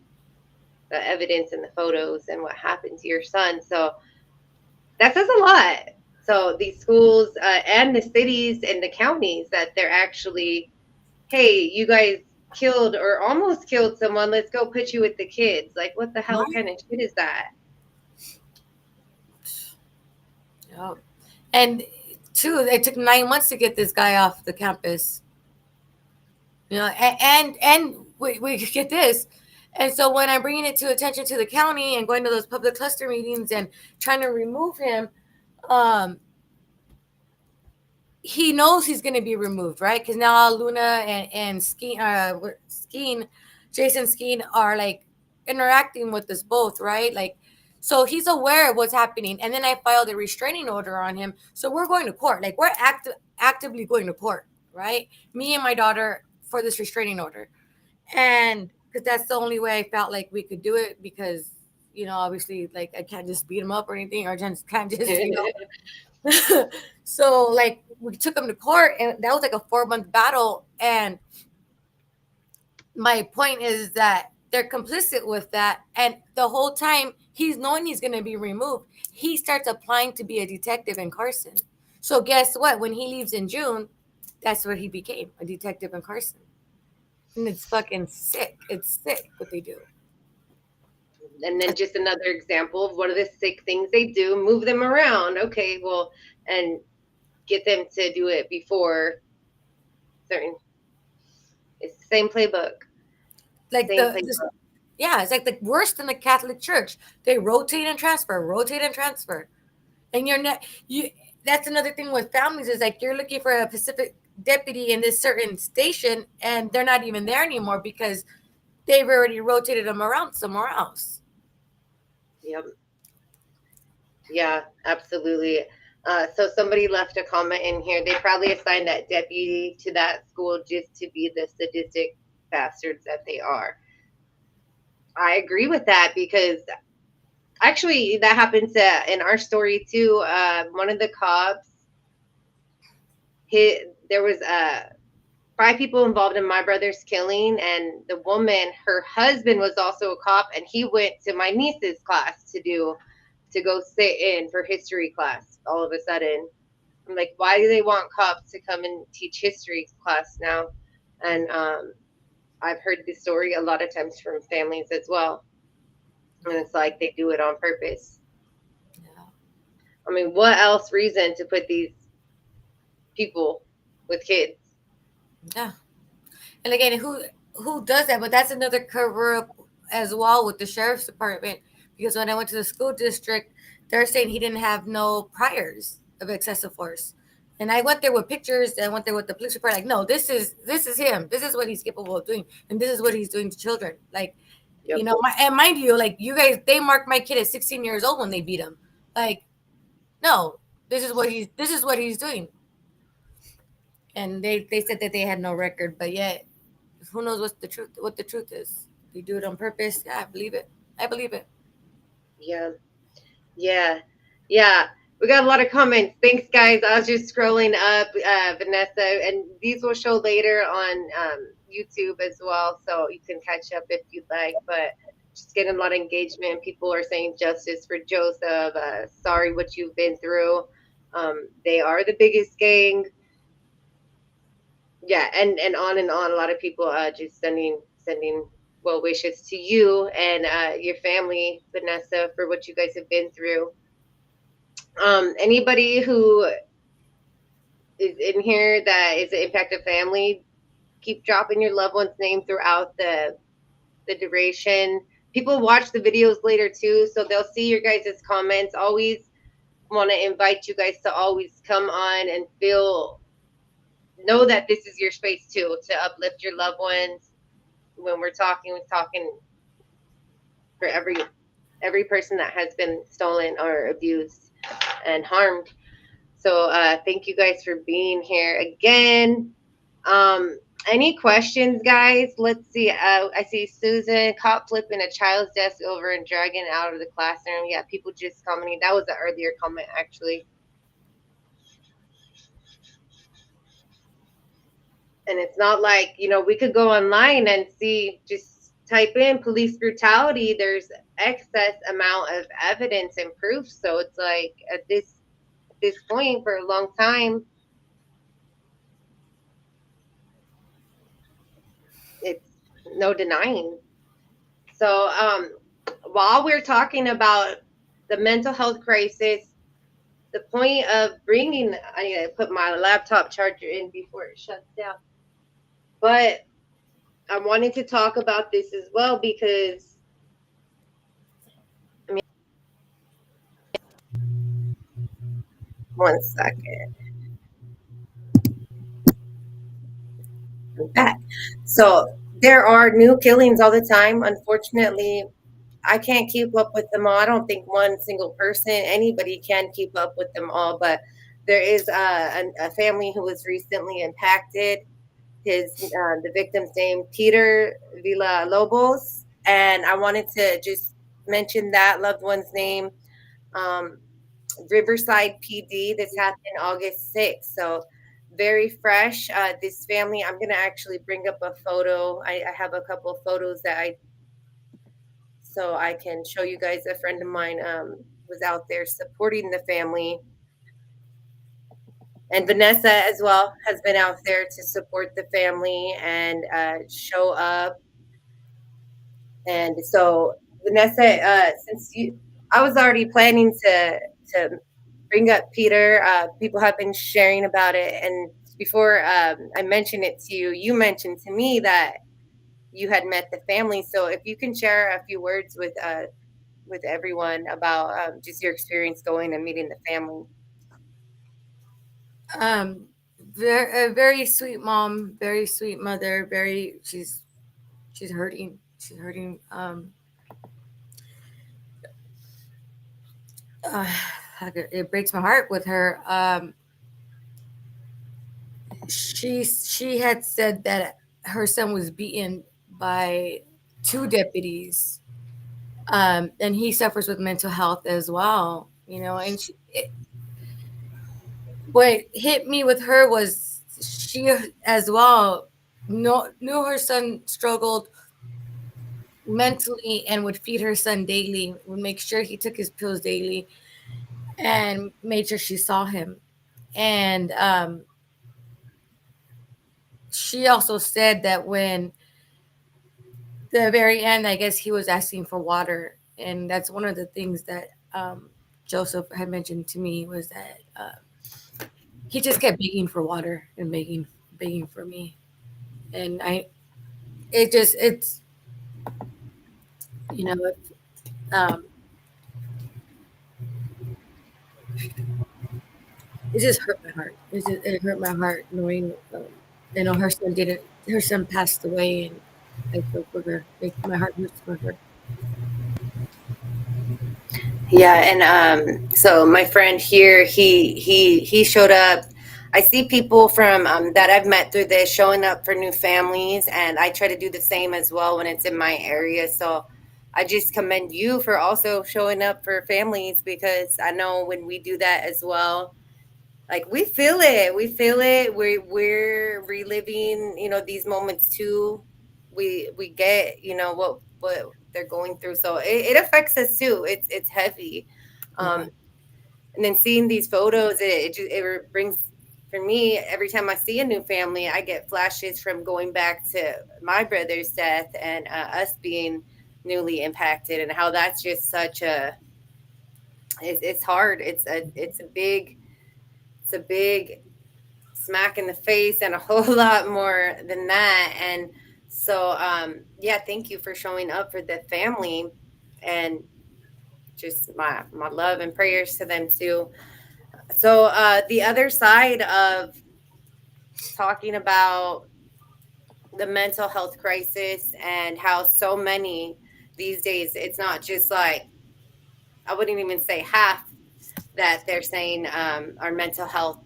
the evidence and the photos and what happened to your son. So that says a lot. So these schools and the cities and the counties, that they're actually, hey, you guys killed or almost killed someone. Let's go put you with the kids. Like, what the hell Right? kind of shit is that? Yeah. And two, it took 9 months to get this guy off the campus. You know, and we could get this. And so when I'm bringing it to attention to the county and going to those public cluster meetings and trying to remove him, um, he knows he's going to be removed, right? Because now Luna and Skeen, Jason Skeen are like interacting with us both, right? Like, so he's aware of what's happening. And then I filed a restraining order on him. So we're going to court. Like, we're actively going to court, right? Me and my daughter for this restraining order. And because that's the only way I felt like we could do it, because, you know, obviously, like, I can't just beat him up or anything, or just can't just, you know, so like we took him to court, and that was like a 4 month battle. And my point is that they're complicit with that. And the whole time he's knowing he's going to be removed, he starts applying to be a detective in Carson. So guess what? When he leaves in June, that's what he became, a detective in Carson. And it's fucking sick. It's sick what they do. And then just another example of what are the sick things they do, move them around. Okay, well, and get them to do it before certain, it's the same playbook. Like Same this, playbook. yeah, it's like the worst in the Catholic Church. They rotate and transfer. And you're not you that's another thing with families, is like you're looking for a Pacific deputy in this certain station, and they're not even there anymore because they've already rotated them around somewhere else. Yep. Yeah, absolutely. So somebody left a comment in here. They probably assigned that deputy to that school just to be the sadistic bastards that they are. I agree with that, because actually that happens in our story too. One of the cops, there was 5 people involved in my brother's killing, and the woman, her husband was also a cop, and he went to my niece's class to go sit in for history class. All of a sudden, I'm like, why do they want cops to come and teach history class now? And I've heard this story a lot of times from families as well, and it's like they do it on purpose. Yeah. I mean, what else reason to put these people with kids? Yeah. And again, who does that? But that's another cover up as well with the sheriff's department. Because when I went to the school district, they're saying he didn't have no priors of excessive force. And I went there with pictures, and I went there with the police report. Like, no, this is him. This is what he's capable of doing, and this is what he's doing to children. Like, you Yep. know, and mind you, like you guys, they marked my kid at 16 years old when they beat him. Like, no, this is what he's doing. And they said that they had no record, but yet who knows what the truth is. They do it on purpose. Yeah, I believe it. I believe it. Yeah. Yeah. Yeah. We got a lot of comments. Thanks, guys. I was just scrolling up, Vanessa, and these will show later on YouTube as well, so you can catch up if you'd like. But just getting a lot of engagement. People are saying justice for Joseph. Sorry what you've been through. They are the biggest gang. Yeah, and on and on. A lot of people just sending well wishes to you and your family, Vanessa, for what you guys have been through. Anybody who is in here that is an impacted family, keep dropping your loved one's name throughout the duration. people watch the videos later too, so they'll see your guys' comments. Always want to invite you guys to always come on and feel, know that this is your space too, to uplift your loved ones. When we're talking for every person that has been stolen or abused and harmed. So thank you guys for being here again. Um, any questions, guys? Let's see. I see Susan caught flipping a child's desk over and dragging it out of the classroom. Yeah, people just commenting. That was an earlier comment, actually. And it's not like, we could go online and see, just type in police brutality. There's excess amount of evidence and proof. So it's like at this point for a long time, it's no denying. So while we're talking about the mental health crisis, the point of bringing, I need to put my laptop charger in before it shuts down. But I wanted to talk about this as well because, I mean, one second. I'm back. So there are new killings all the time. Unfortunately, I can't keep up with them all. I don't think one single person, anybody can keep up with them all, but there is a family who was recently impacted. The victim's name Peter Villalobos, and I wanted to just mention that loved one's name. Um, Riverside PD. This happened August 6th, so very fresh. This family, I'm gonna actually bring up a photo. I have a couple of photos that I so I can show you guys. A friend of mine was out there supporting the family, and Vanessa as well has been out there to support the family and show up. And so Vanessa, since you, I was already planning to bring up Peter. People have been sharing about it, and before I mentioned it to you, you mentioned to me that you had met the family. So if you can share a few words with everyone about just your experience going and meeting the family. Um, a very sweet mom, very sweet mother. Very, she's hurting. She's hurting. Uh, it breaks my heart with her. She had said that her son was beaten by two deputies, and he suffers with mental health as well. You know, and what hit me with her was she as well knew her son struggled mentally and would feed her son daily, would make sure he took his pills daily, and made sure she saw him. And she also said that when the very end, I guess he was asking for water, and that's one of the things that Joseph had mentioned to me was that he just kept begging for water and begging for me, and it's you know um, it just hurt my heart. It hurt my heart knowing her son passed away, and I feel for her. My heart hurts for her. Yeah, and so my friend here, he showed up. I see people from that I've met through this showing up for new families, and I try to do the same as well when it's in my area. So I just commend you for also showing up for families, because I know when we do that as well, like we feel it, we're reliving, these moments too. We get, what they're going through, so it affects us too. It's heavy. Yeah. um and then seeing these photos, it brings, for me, every time I see a new family, I get flashes from going back to my brother's death, and us being newly impacted, and how that's just such a, it's hard. It's a big smack in the face, and a whole lot more than that. And So, yeah, thank you for showing up for the family, and just my love and prayers to them too. So, the other side of talking about the mental health crisis and how so many these days, it's not just like, I wouldn't even say half that they're saying are mental health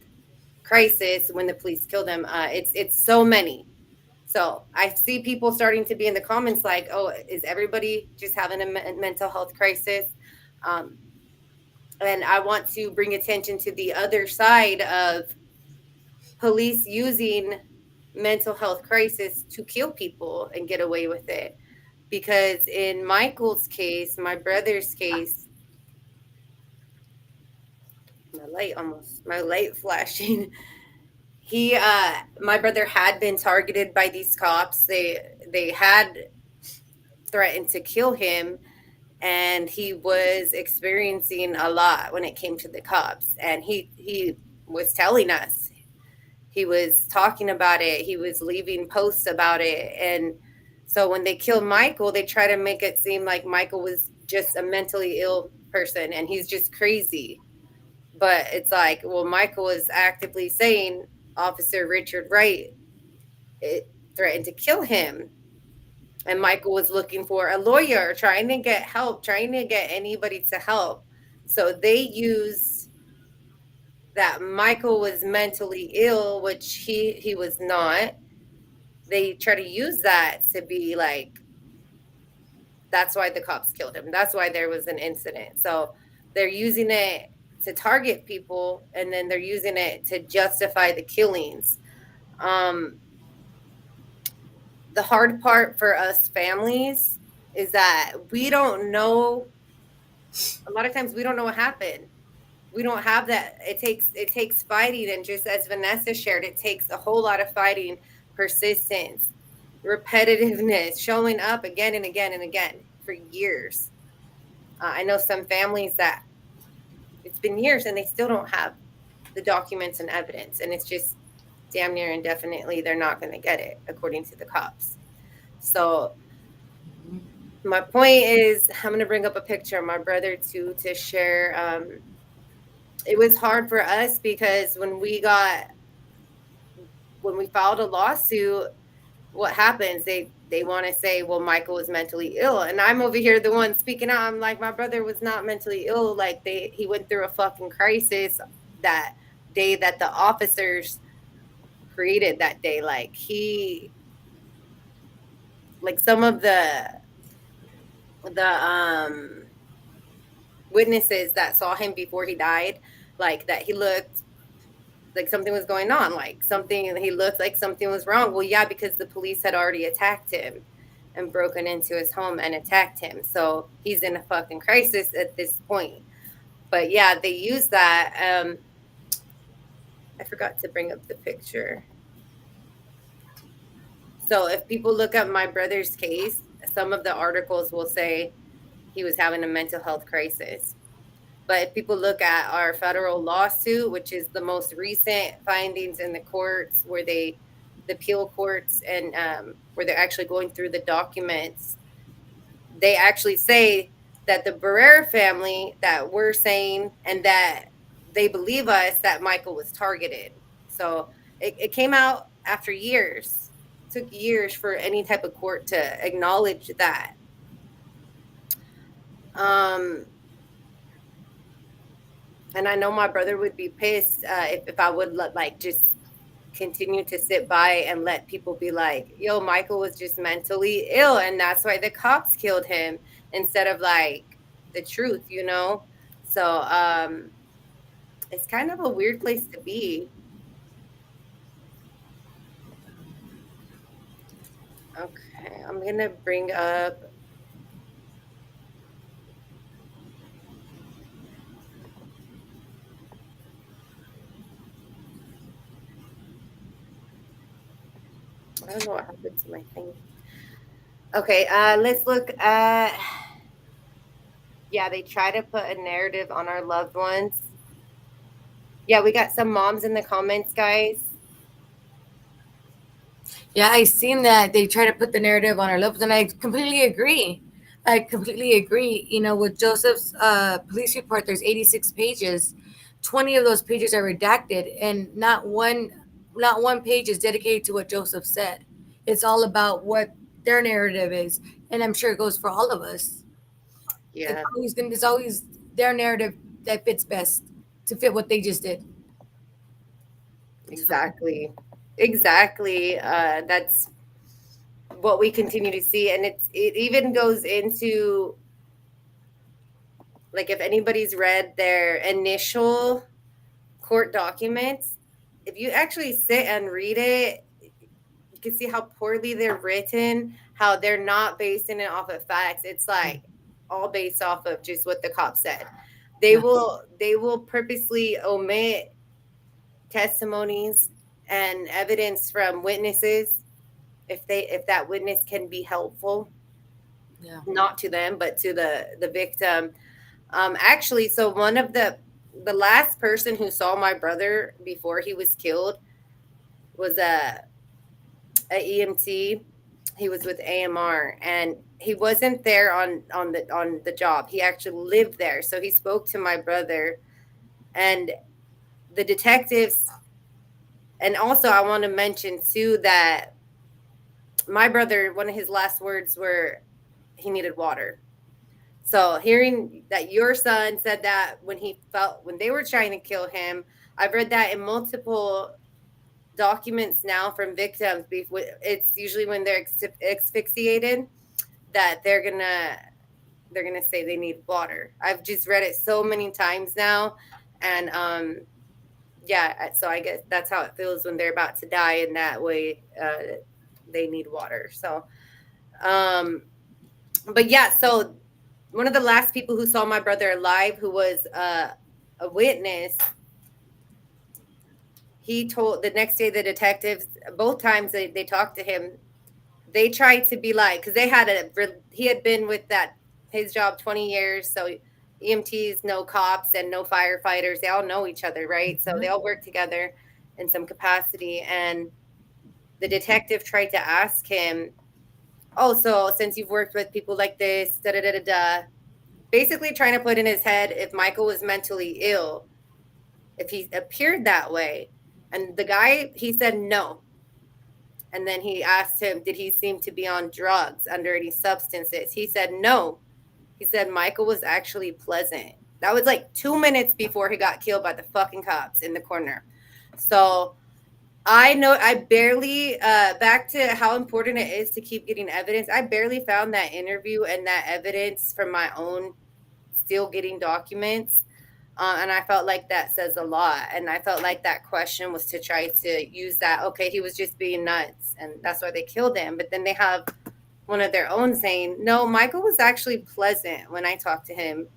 crisis when the police kill them. It's so many. So I see people starting to be in the comments like, "Oh, is everybody just having a mental health crisis?" Um, and I want to bring attention to the other side of police using mental health crisis to kill people and get away with it. Because in Michael's case, my brother's case, my light flashing. He My brother had been targeted by these cops. They had threatened to kill him, and he was experiencing a lot when it came to the cops, and he was telling us, he was talking about it, he was leaving posts about it. And so when they killed Michael, they try to make it seem like Michael was just a mentally ill person and he's just crazy. But it's like, well, Michael was actively saying Officer Richard Wright it threatened to kill him, and Michael was looking for a lawyer, trying to get help, trying to get anybody to help. So they used that Michael was mentally ill, which he was not. They try to use that to be like, that's why the cops killed him. That's why there was an incident. So they're using it to target people, and then they're using it to justify the killings. Um, the hard part for us families is that we don't know, a lot of times we don't know what happened. We don't have that. It takes fighting, and just as Vanessa shared, it takes a whole lot of fighting, persistence, repetitiveness, showing up again and again and again for years. I know some families that it's been years and they still don't have the documents and evidence, and it's just damn near indefinitely they're not going to get it according to the cops. So my point is, I'm going to bring up a picture of my brother too to share. It was hard for us because when we filed a lawsuit, what happens? They want to say, well, Michael was mentally ill, and I'm over here the one speaking out. I'm like, my brother was not mentally ill. Like he went through a fucking crisis that day that the officers created that day. Like some of the witnesses that saw him before he died, like that he looked like something was going on, like something, he looked like something was wrong. Well, yeah, because the police had already attacked him and broken into his home and attacked him. So he's in a fucking crisis at this point. But yeah, they use that. I forgot to bring up the picture. So if people look up my brother's case, some of the articles will say he was having a mental health crisis. But if people look at our federal lawsuit, which is the most recent findings in the courts, the appeal courts, and where they're actually going through the documents, they actually say that the Barrera family, that we're saying, and that they believe us, that Michael was targeted. So it came out after years. It took years for any type of court to acknowledge that. Um, and I know my brother would be pissed if I would like just continue to sit by and let people be like, yo, Michael was just mentally ill and that's why the cops killed him, instead of like the truth. So it's kind of a weird place to be. Okay, I'm gonna bring up, I don't know what happened to my thing. Okay, let's look at, yeah, they try to put a narrative on our loved ones. Yeah, we got some moms in the comments, guys. Yeah, I seen that they try to put the narrative on our lips, and I completely agree. I completely agree. You know, with Joseph's police report, there's 86 pages. 20 of those pages are redacted, and not one page is dedicated to what Joseph said. It's all about what their narrative is, and I'm sure it goes for all of us. Yeah, It's always their narrative that fits best to fit what they just did. So, exactly. Exactly. That's what we continue to see. And it even goes into, like, if anybody's read their initial court documents, if you actually sit and read it, you can see how poorly they're written, how they're not basing it off of facts. It's yeah, like all based off of just what the cop said. yeah, They will purposely omit testimonies and evidence from witnesses if that witness can be helpful, yeah. not to them but to the victim. Actually, so one of the last person who saw my brother before he was killed was a EMT. He was with AMR, and he wasn't there on the job. He actually lived there, so he spoke to my brother and the detectives. And also, I want to mention too that my brother, one of his last words were he needed water. So hearing that your son said that when they were trying to kill him, I've read that in multiple documents now from victims. It's usually when they're asphyxiated that they're gonna say they need water. I've just read it so many times now, and yeah. So I guess that's how it feels when they're about to die. In that way, they need water. So, um, but yeah. So one of the last people who saw my brother alive, who was a witness, he told the next day the detectives, both times they talked to him, they tried to be like, because he had been with that his job 20 years, so EMTs know cops and no firefighters, they all know each other, right? So they Mhm. all work together in some capacity. And the detective tried to ask him, oh, so since you've worked with people like this, da da da da da, basically trying to put in his head if Michael was mentally ill, if he appeared that way. And the guy, he said no. And then he asked him, did he seem to be on drugs, under any substances? He said no. He said Michael was actually pleasant. That was like 2 minutes before he got killed by the fucking cops in the corner. So I know I barely, back to how important it is to keep getting evidence. I barely found that interview and that evidence from my own still getting documents. And I felt like that says a lot. And I felt like that question was to try to use that, okay, he was just being nuts and that's why they killed him. But then they have one of their own saying, no, Michael was actually pleasant when I talked to him.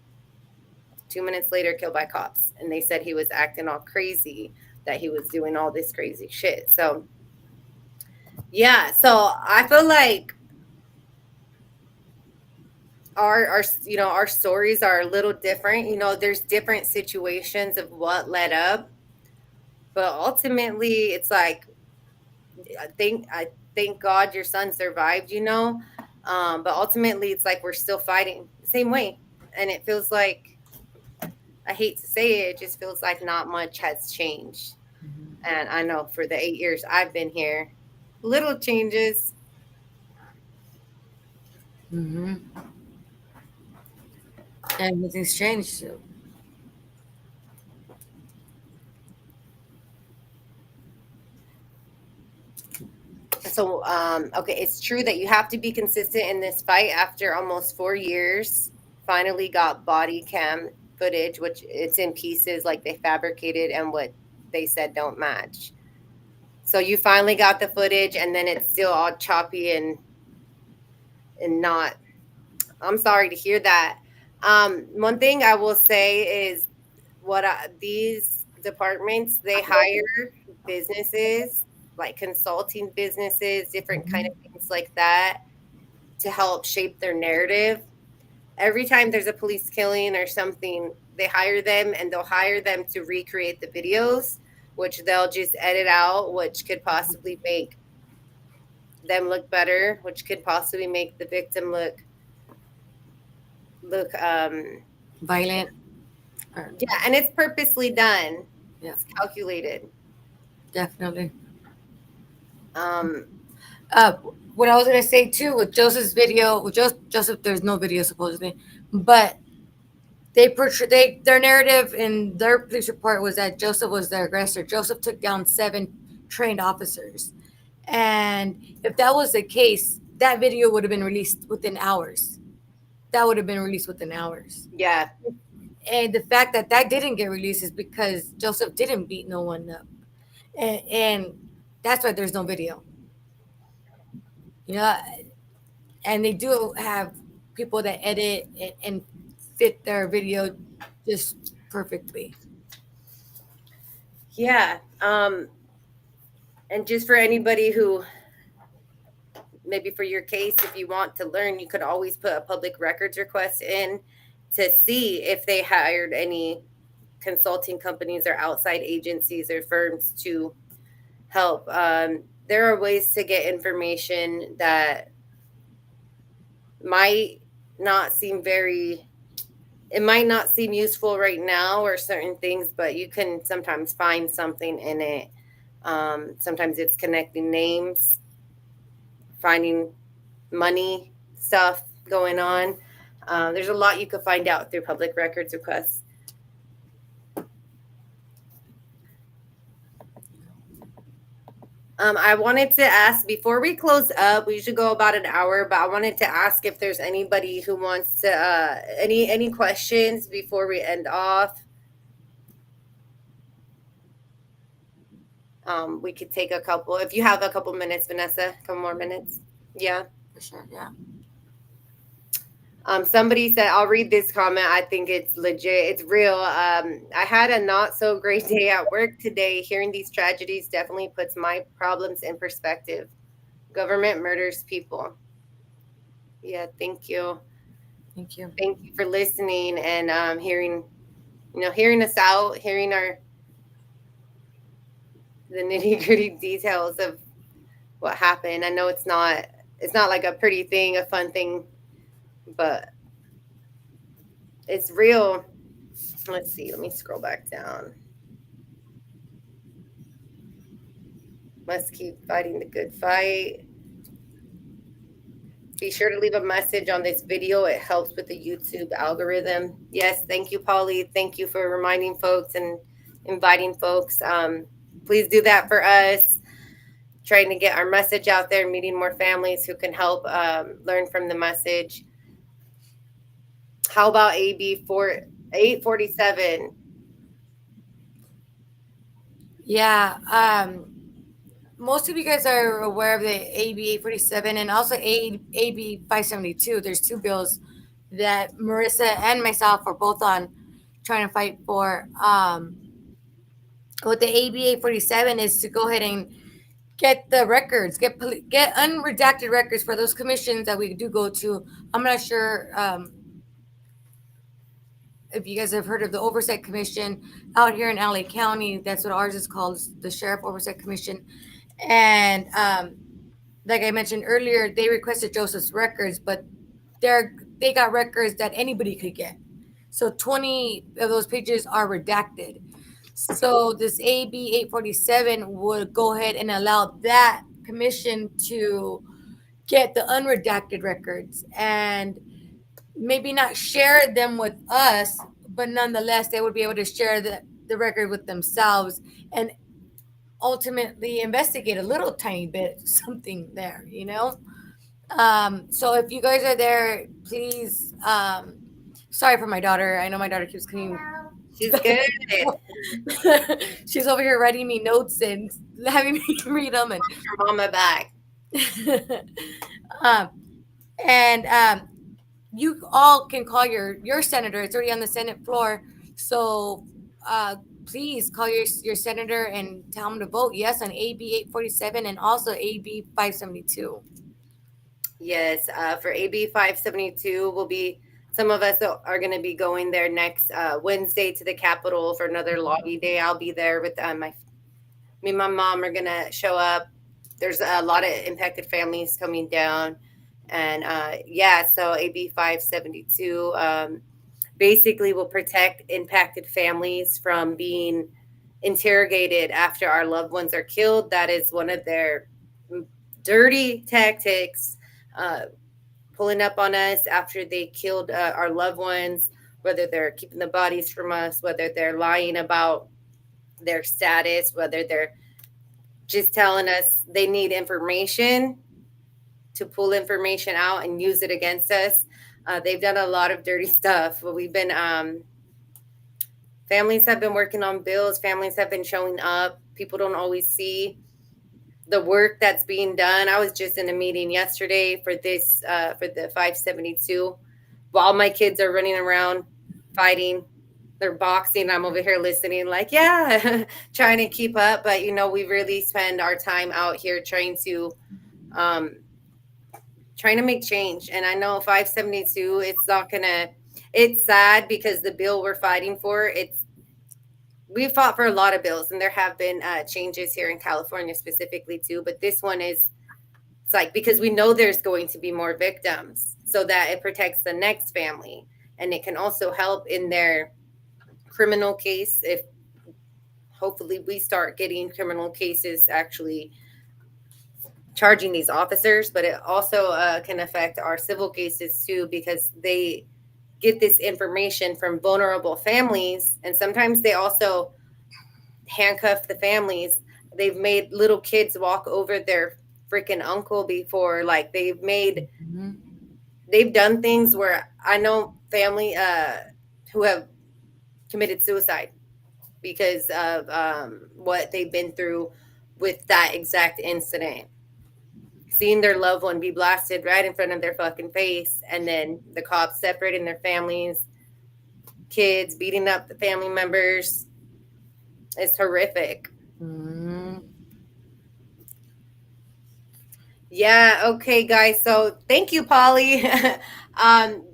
2 minutes later, killed by cops. And they said he was acting all crazy, that he was doing all this crazy shit. So, yeah. So I feel like our stories are a little different. There's different situations of what led up, but ultimately it's like I thank God your son survived. But ultimately it's like we're still fighting the same way. And it feels like, I hate to say it, it just feels like not much has changed. And I know for the 8 years I've been here, little changes. Hmm. Everything's changed. So, So, okay, it's true that you have to be consistent in this fight. After almost 4 years, finally got body cam footage, which it's in pieces, like they fabricated, and what they said don't match. So you finally got the footage, and then it's still all choppy and not. I'm sorry to hear that. One thing I will say is these departments, they hire businesses, like consulting businesses, different kind mhm. of things like that, to help shape their narrative. Every time there's a police killing or something, they hire them, and they'll hire them to recreate the videos, which they'll just edit out, which could possibly make them look better, which could possibly make the victim look Violent. Or, yeah, and it's purposely done. yeah, It's calculated. definitely. Um, Uh, what I was gonna say too with Joseph's video, with Joseph, there's no video supposedly, but they portray their narrative in their police report was that Joseph was the aggressor. Joseph took down 7 trained officers, and if that was the case, that video would have been released within hours. That would have been released within hours. yeah, And the fact that that didn't get released is because Joseph didn't beat no one up, and that's why there's no video. You know, and they do have people that edit and fit their video just perfectly. yeah. And just for anybody who maybe for your case, if you want to learn, you could always put a public records request in to see if they hired any consulting companies or outside agencies or firms to help. There are ways to get information that might not seem very it might not seem useful right now or certain things, but you can sometimes find something in it. Sometimes it's connecting names, finding money stuff going on. There's a lot you could find out through public records requests. I wanted to ask before we close up. We usually go about an hour, but I wanted to ask if there's anybody who wants to any questions before we end off. We could take a couple if you have a couple minutes, Vanessa. A couple more minutes. Yeah. For sure, yeah. Somebody said, I'll read this comment. I think it's legit. It's real. I had a not so great day at work today. Hearing these tragedies definitely puts my problems in perspective. Government murders people. Yeah, thank you. Thank you. Thank you for listening and hearing us out, hearing our the nitty gritty details of what happened. I know it's not like a pretty thing, a fun thing, but it's real. Let's see. Let me scroll back down. Must keep fighting the good fight. Be sure to leave a message on this video. It helps with the YouTube algorithm. Yes, thank you, Polly. Thank you for reminding folks and inviting folks. Please do that for us. Trying to get our message out there, meeting more families who can help learn from the message. How about AB 847? Yeah. Most of you guys are aware of the AB 847 and also AB 572. There's 2 bills that Marissa and myself are both on trying to fight for. What the AB 847 is to go ahead and get the records, get unredacted records for those commissions that we do go to. I'm not sure if you guys have heard of the Oversight Commission out here in LA County. That's what ours is called, the Sheriff Oversight Commission. And like I mentioned earlier, they requested Joseph's records, but they got records that anybody could get. So 20 of those pages are redacted. So this AB 847 would go ahead and allow that commission to get the unredacted records and maybe not share them with us, but nonetheless, they would be able to share the record with themselves and ultimately investigate a little tiny bit something there, you know? So if you guys are there, please, sorry for my daughter. I know my daughter keeps coming. She's good. She's over here writing me notes and having me read them. And Your mama back. um, and you all can call your senator. It's already on the Senate floor. So please call your senator and tell them to vote yes on AB 847 and also AB 572. Yes, for AB 572, some of us are going to be going there next Wednesday to the Capitol for another lobby day. I'll be there with me and my mom are going to show up. there's a lot of impacted families coming down. And yeah, so AB 572 basically will protect impacted families from being interrogated after our loved ones are killed. That is one of their dirty tactics, uh, pulling up on us after they killed our loved ones, whether they're keeping the bodies from us, whether they're lying about their status, whether they're just telling us they need information to pull information out and use it against us. They've done a lot of dirty stuff. But we've been families have been working on bills. Families have been showing up. People don't always see the work that's being done. I was just in a meeting yesterday for this for the 572. While my kids are running around fighting, they're boxing. I'm over here listening, like, yeah, trying to keep up. But we really spend our time out here um, trying to make change. And I know 572, it's not gonna. It's sad because the bill we're fighting for, we fought for a lot of bills, and there have been changes here in California specifically too. But this one is, it's like, because we know there's going to be more victims, so that it protects the next family, and it can also help in their criminal case if hopefully we start getting criminal cases actually charging these officers. But it also can affect our civil cases too, because they get this information from vulnerable families, and sometimes they also handcuff the families. They've made little kids walk over their freaking uncle before. Like Mhm. they've done things where I know family who have committed suicide because of what they've been through with that exact incident. Seeing their loved one be blasted right in front of their fucking face, and then the cops separating their families, kids beating up the family members. It's horrific. Mhm. Yeah, okay, guys. So thank you, Polly.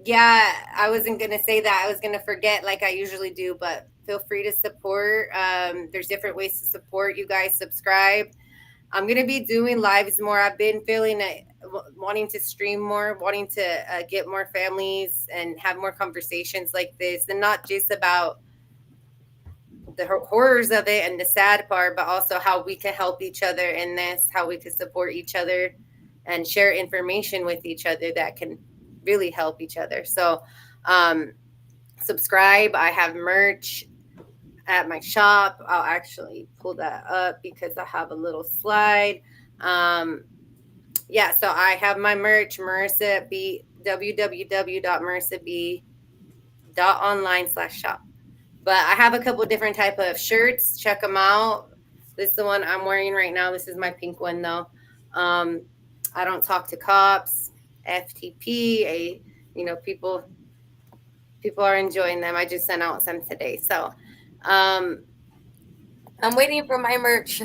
Yeah, I wasn't gonna say that. I was gonna forget like I usually do, but feel free to support. There's different ways to support you guys. Subscribe. I'm gonna be doing lives more. I've been feeling it, wanting to stream more, wanting to get more families and have more conversations like this, and not just about the horrors of it and the sad part, but also how we can help each other in this, how we can support each other and share information with each other that can really help each other. So, um, subscribe. I have merch at my shop. I'll actually pull that up because I have a little slide. Um, yeah, so I have my merch, Marissa B, www.marissab.online/shop. But I have a couple different type of shirts. Check them out. This is the one I'm wearing right now. This is my pink one though. Um, I don't talk to cops. FTP. People are enjoying them. I just sent out some today. So, um, I'm waiting for my merch.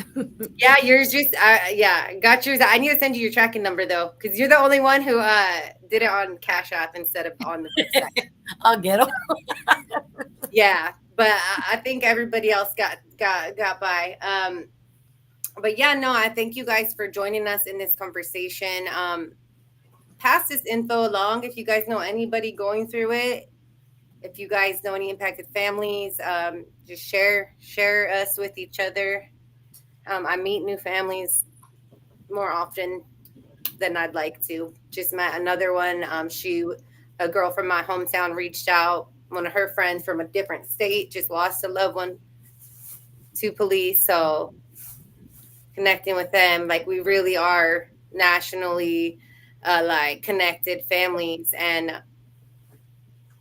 yeah, yours just yeah, got yours. I need to send you your tracking number though, because you're the only one who did it on Cash App instead of on the website. I'll get them. Yeah, but I think everybody else got by. But yeah, no, I thank you guys for joining us in this conversation. Pass this info along if you guys know anybody going through it. If you guys know any impacted families, just share us with each other. I meet new families more often than I'd like to. Just met another one. A girl from my hometown reached out. One of her friends from a different state just lost a loved one to police. So connecting with them, like we really are nationally like connected families, and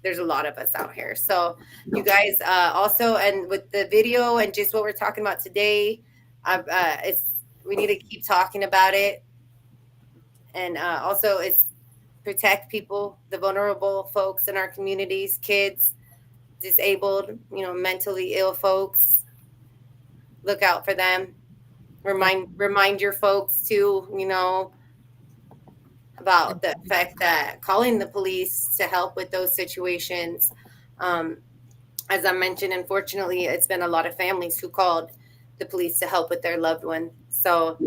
there's a lot of us out here. So you guys also, and with the video and just what we're talking about today, it's we need to keep talking about it, and also it's protect people, the vulnerable folks in our communities, kids, disabled, mentally ill folks. Look out for them. Remind your folks too, about the fact that calling the police to help with those situations. Um, as I mentioned, unfortunately, it's been a lot of families who called the police to help with their loved one. So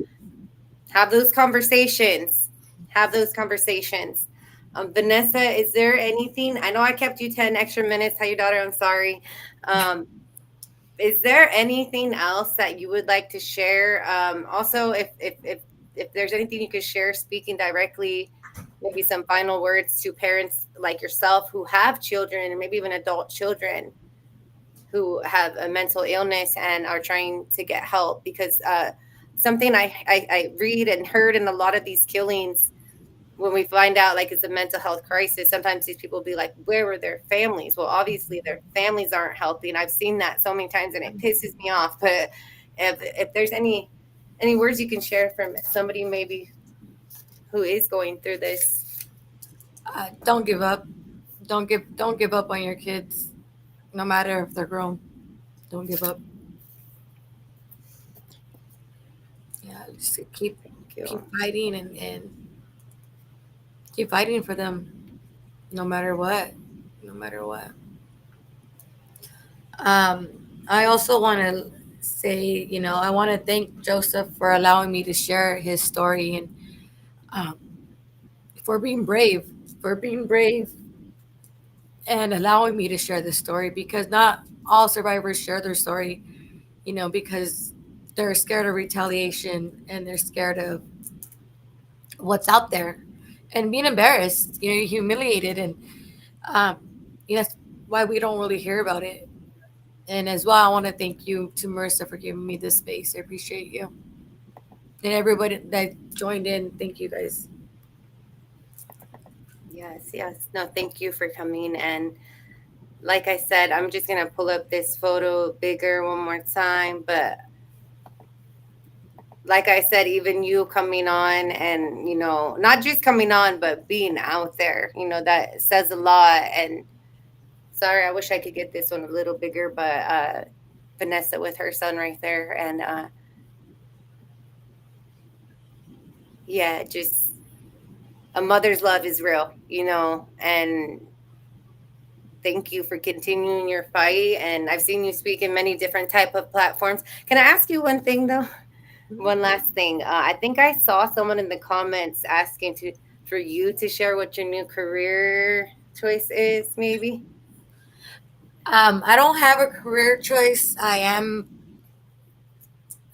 Have those conversations. Have those conversations. Vanessa, is there anything? I know I kept you 10 extra minutes. Tell your daughter I'm sorry. Um, is there anything else that you would like to share? Also, if there's anything you could share, speaking directly, maybe some final words to parents like yourself who have children and maybe even adult children who have a mental illness and are trying to get help, because something I read and heard in a lot of these killings, when we find out like it's a mental health crisis, sometimes these people be like, where were their families? Well, obviously their families aren't healthy, and I've seen that so many times and it pisses me off. But if there's any words you can share from somebody maybe who is going through this. Don't give up. Don't give up on your kids, no matter if they're grown. Don't give up. Yeah, just Thank keep you. fighting and keep fighting for them, no matter what. No matter what. Um, I also want to say, I want to thank Joseph for allowing me to share his story and um, for being brave, for being brave and allowing me to share this story, because not all survivors share their story, because they're scared of retaliation and they're scared of what's out there and being embarrassed, humiliated. And um, that's why we don't really hear about it. And as well, I want to thank you to Marissa for giving me this space. I appreciate you. And everybody that joined in, thank you guys. Yes, yes. No, thank you for coming. And like I said, I'm just gonna pull up this photo bigger one more time. But like I said, even you coming on and, not just coming on, but being out there, that says a lot. And sorry, I wish I could get this one a little bigger, but Vanessa with her son right there. And yeah, just a mother's love is real, and thank you for continuing your fight. And I've seen you speak in many different type of platforms. Can I ask you one thing though? One last thing. I think I saw someone in the comments asking to for you to share what your new career choice is, maybe. I don't have a career choice. I am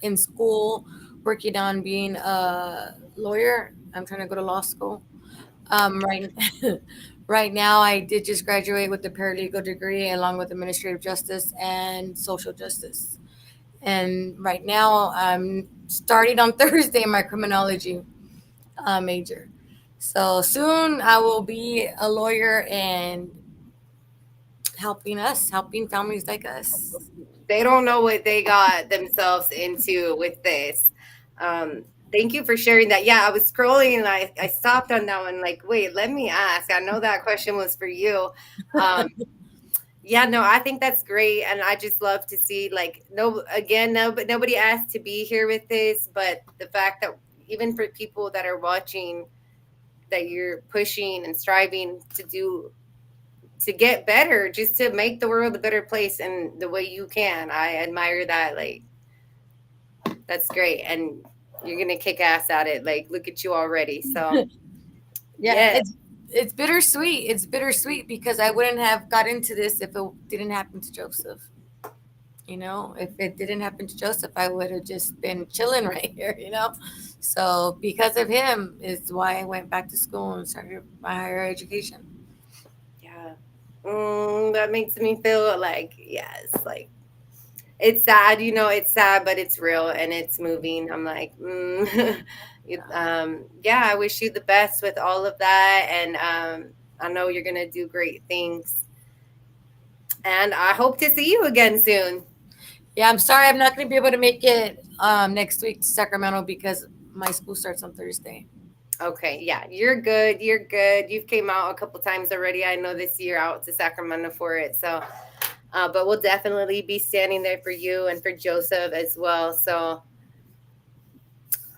in school working on being a lawyer. I'm trying to go to law school. Right, right now, I did just graduate with a paralegal degree along with administrative justice and social justice. And right now, I'm starting on Thursday my criminology major. So soon I will be a lawyer and helping families like us. They don't know what they got themselves into with this. Thank you for sharing that. Yeah, I was scrolling and I stopped on that one, like, wait, let me ask. I know that question was for you. Um, Yeah, no, I think that's great, and I just love to see like no again no, but nobody asked to be here with this, but the fact that even for people that are watching, that you're pushing and striving to do to get better, just to make the world a better place in the way you can. I admire that. Like that's great, and you're gonna kick ass at it. Like look at you already. So Yeah, yeah, it's bittersweet. It's bittersweet because I wouldn't have got into this if it didn't happen to Joseph. If it didn't happen to Joseph, I would have just been chilling right here. So because of him is why I went back to school and started my higher education. yeah. That makes me feel like yes, like it's sad, it's sad, but it's real and it's moving. I'm like, yeah, I wish you the best with all of that. And I know you're going to do great things. And I hope to see you again soon. Yeah, I'm sorry I'm not going to be able to make it next week to Sacramento because my school starts on Thursday. Okay, yeah, you're good. You're good. You've came out a couple times already. I know this year out to Sacramento for it. So, but we'll definitely be standing there for you and for Joseph as well. So,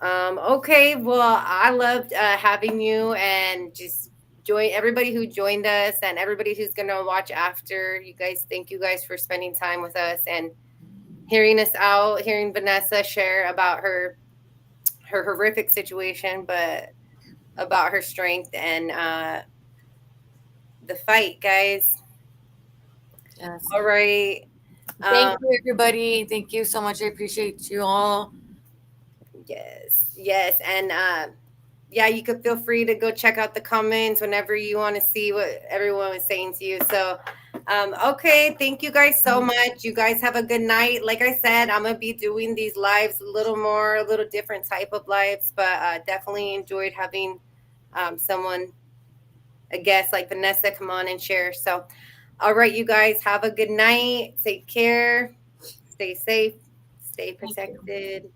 okay, well, I loved having you and just join everybody who joined us and everybody who's going to watch after. You guys, thank you guys for spending time with us and hearing us out, hearing Vanessa share about her horrific situation, but about her strength and the fight, guys. Yes. All right. Thank Um, you, everybody. Thank you so much. I appreciate you all. yes, yes, and yeah, you could feel free to go check out the comments whenever you want to see what everyone was saying to you. So, okay, thank you guys so much. You guys have a good night. Like I said, I'm gonna be doing these lives a little more, a little different type of lives, but definitely enjoyed having someone, a guest like Vanessa, come on and share. So, all right, you guys have a good night. Take care. Stay safe. Stay Thank you. protected.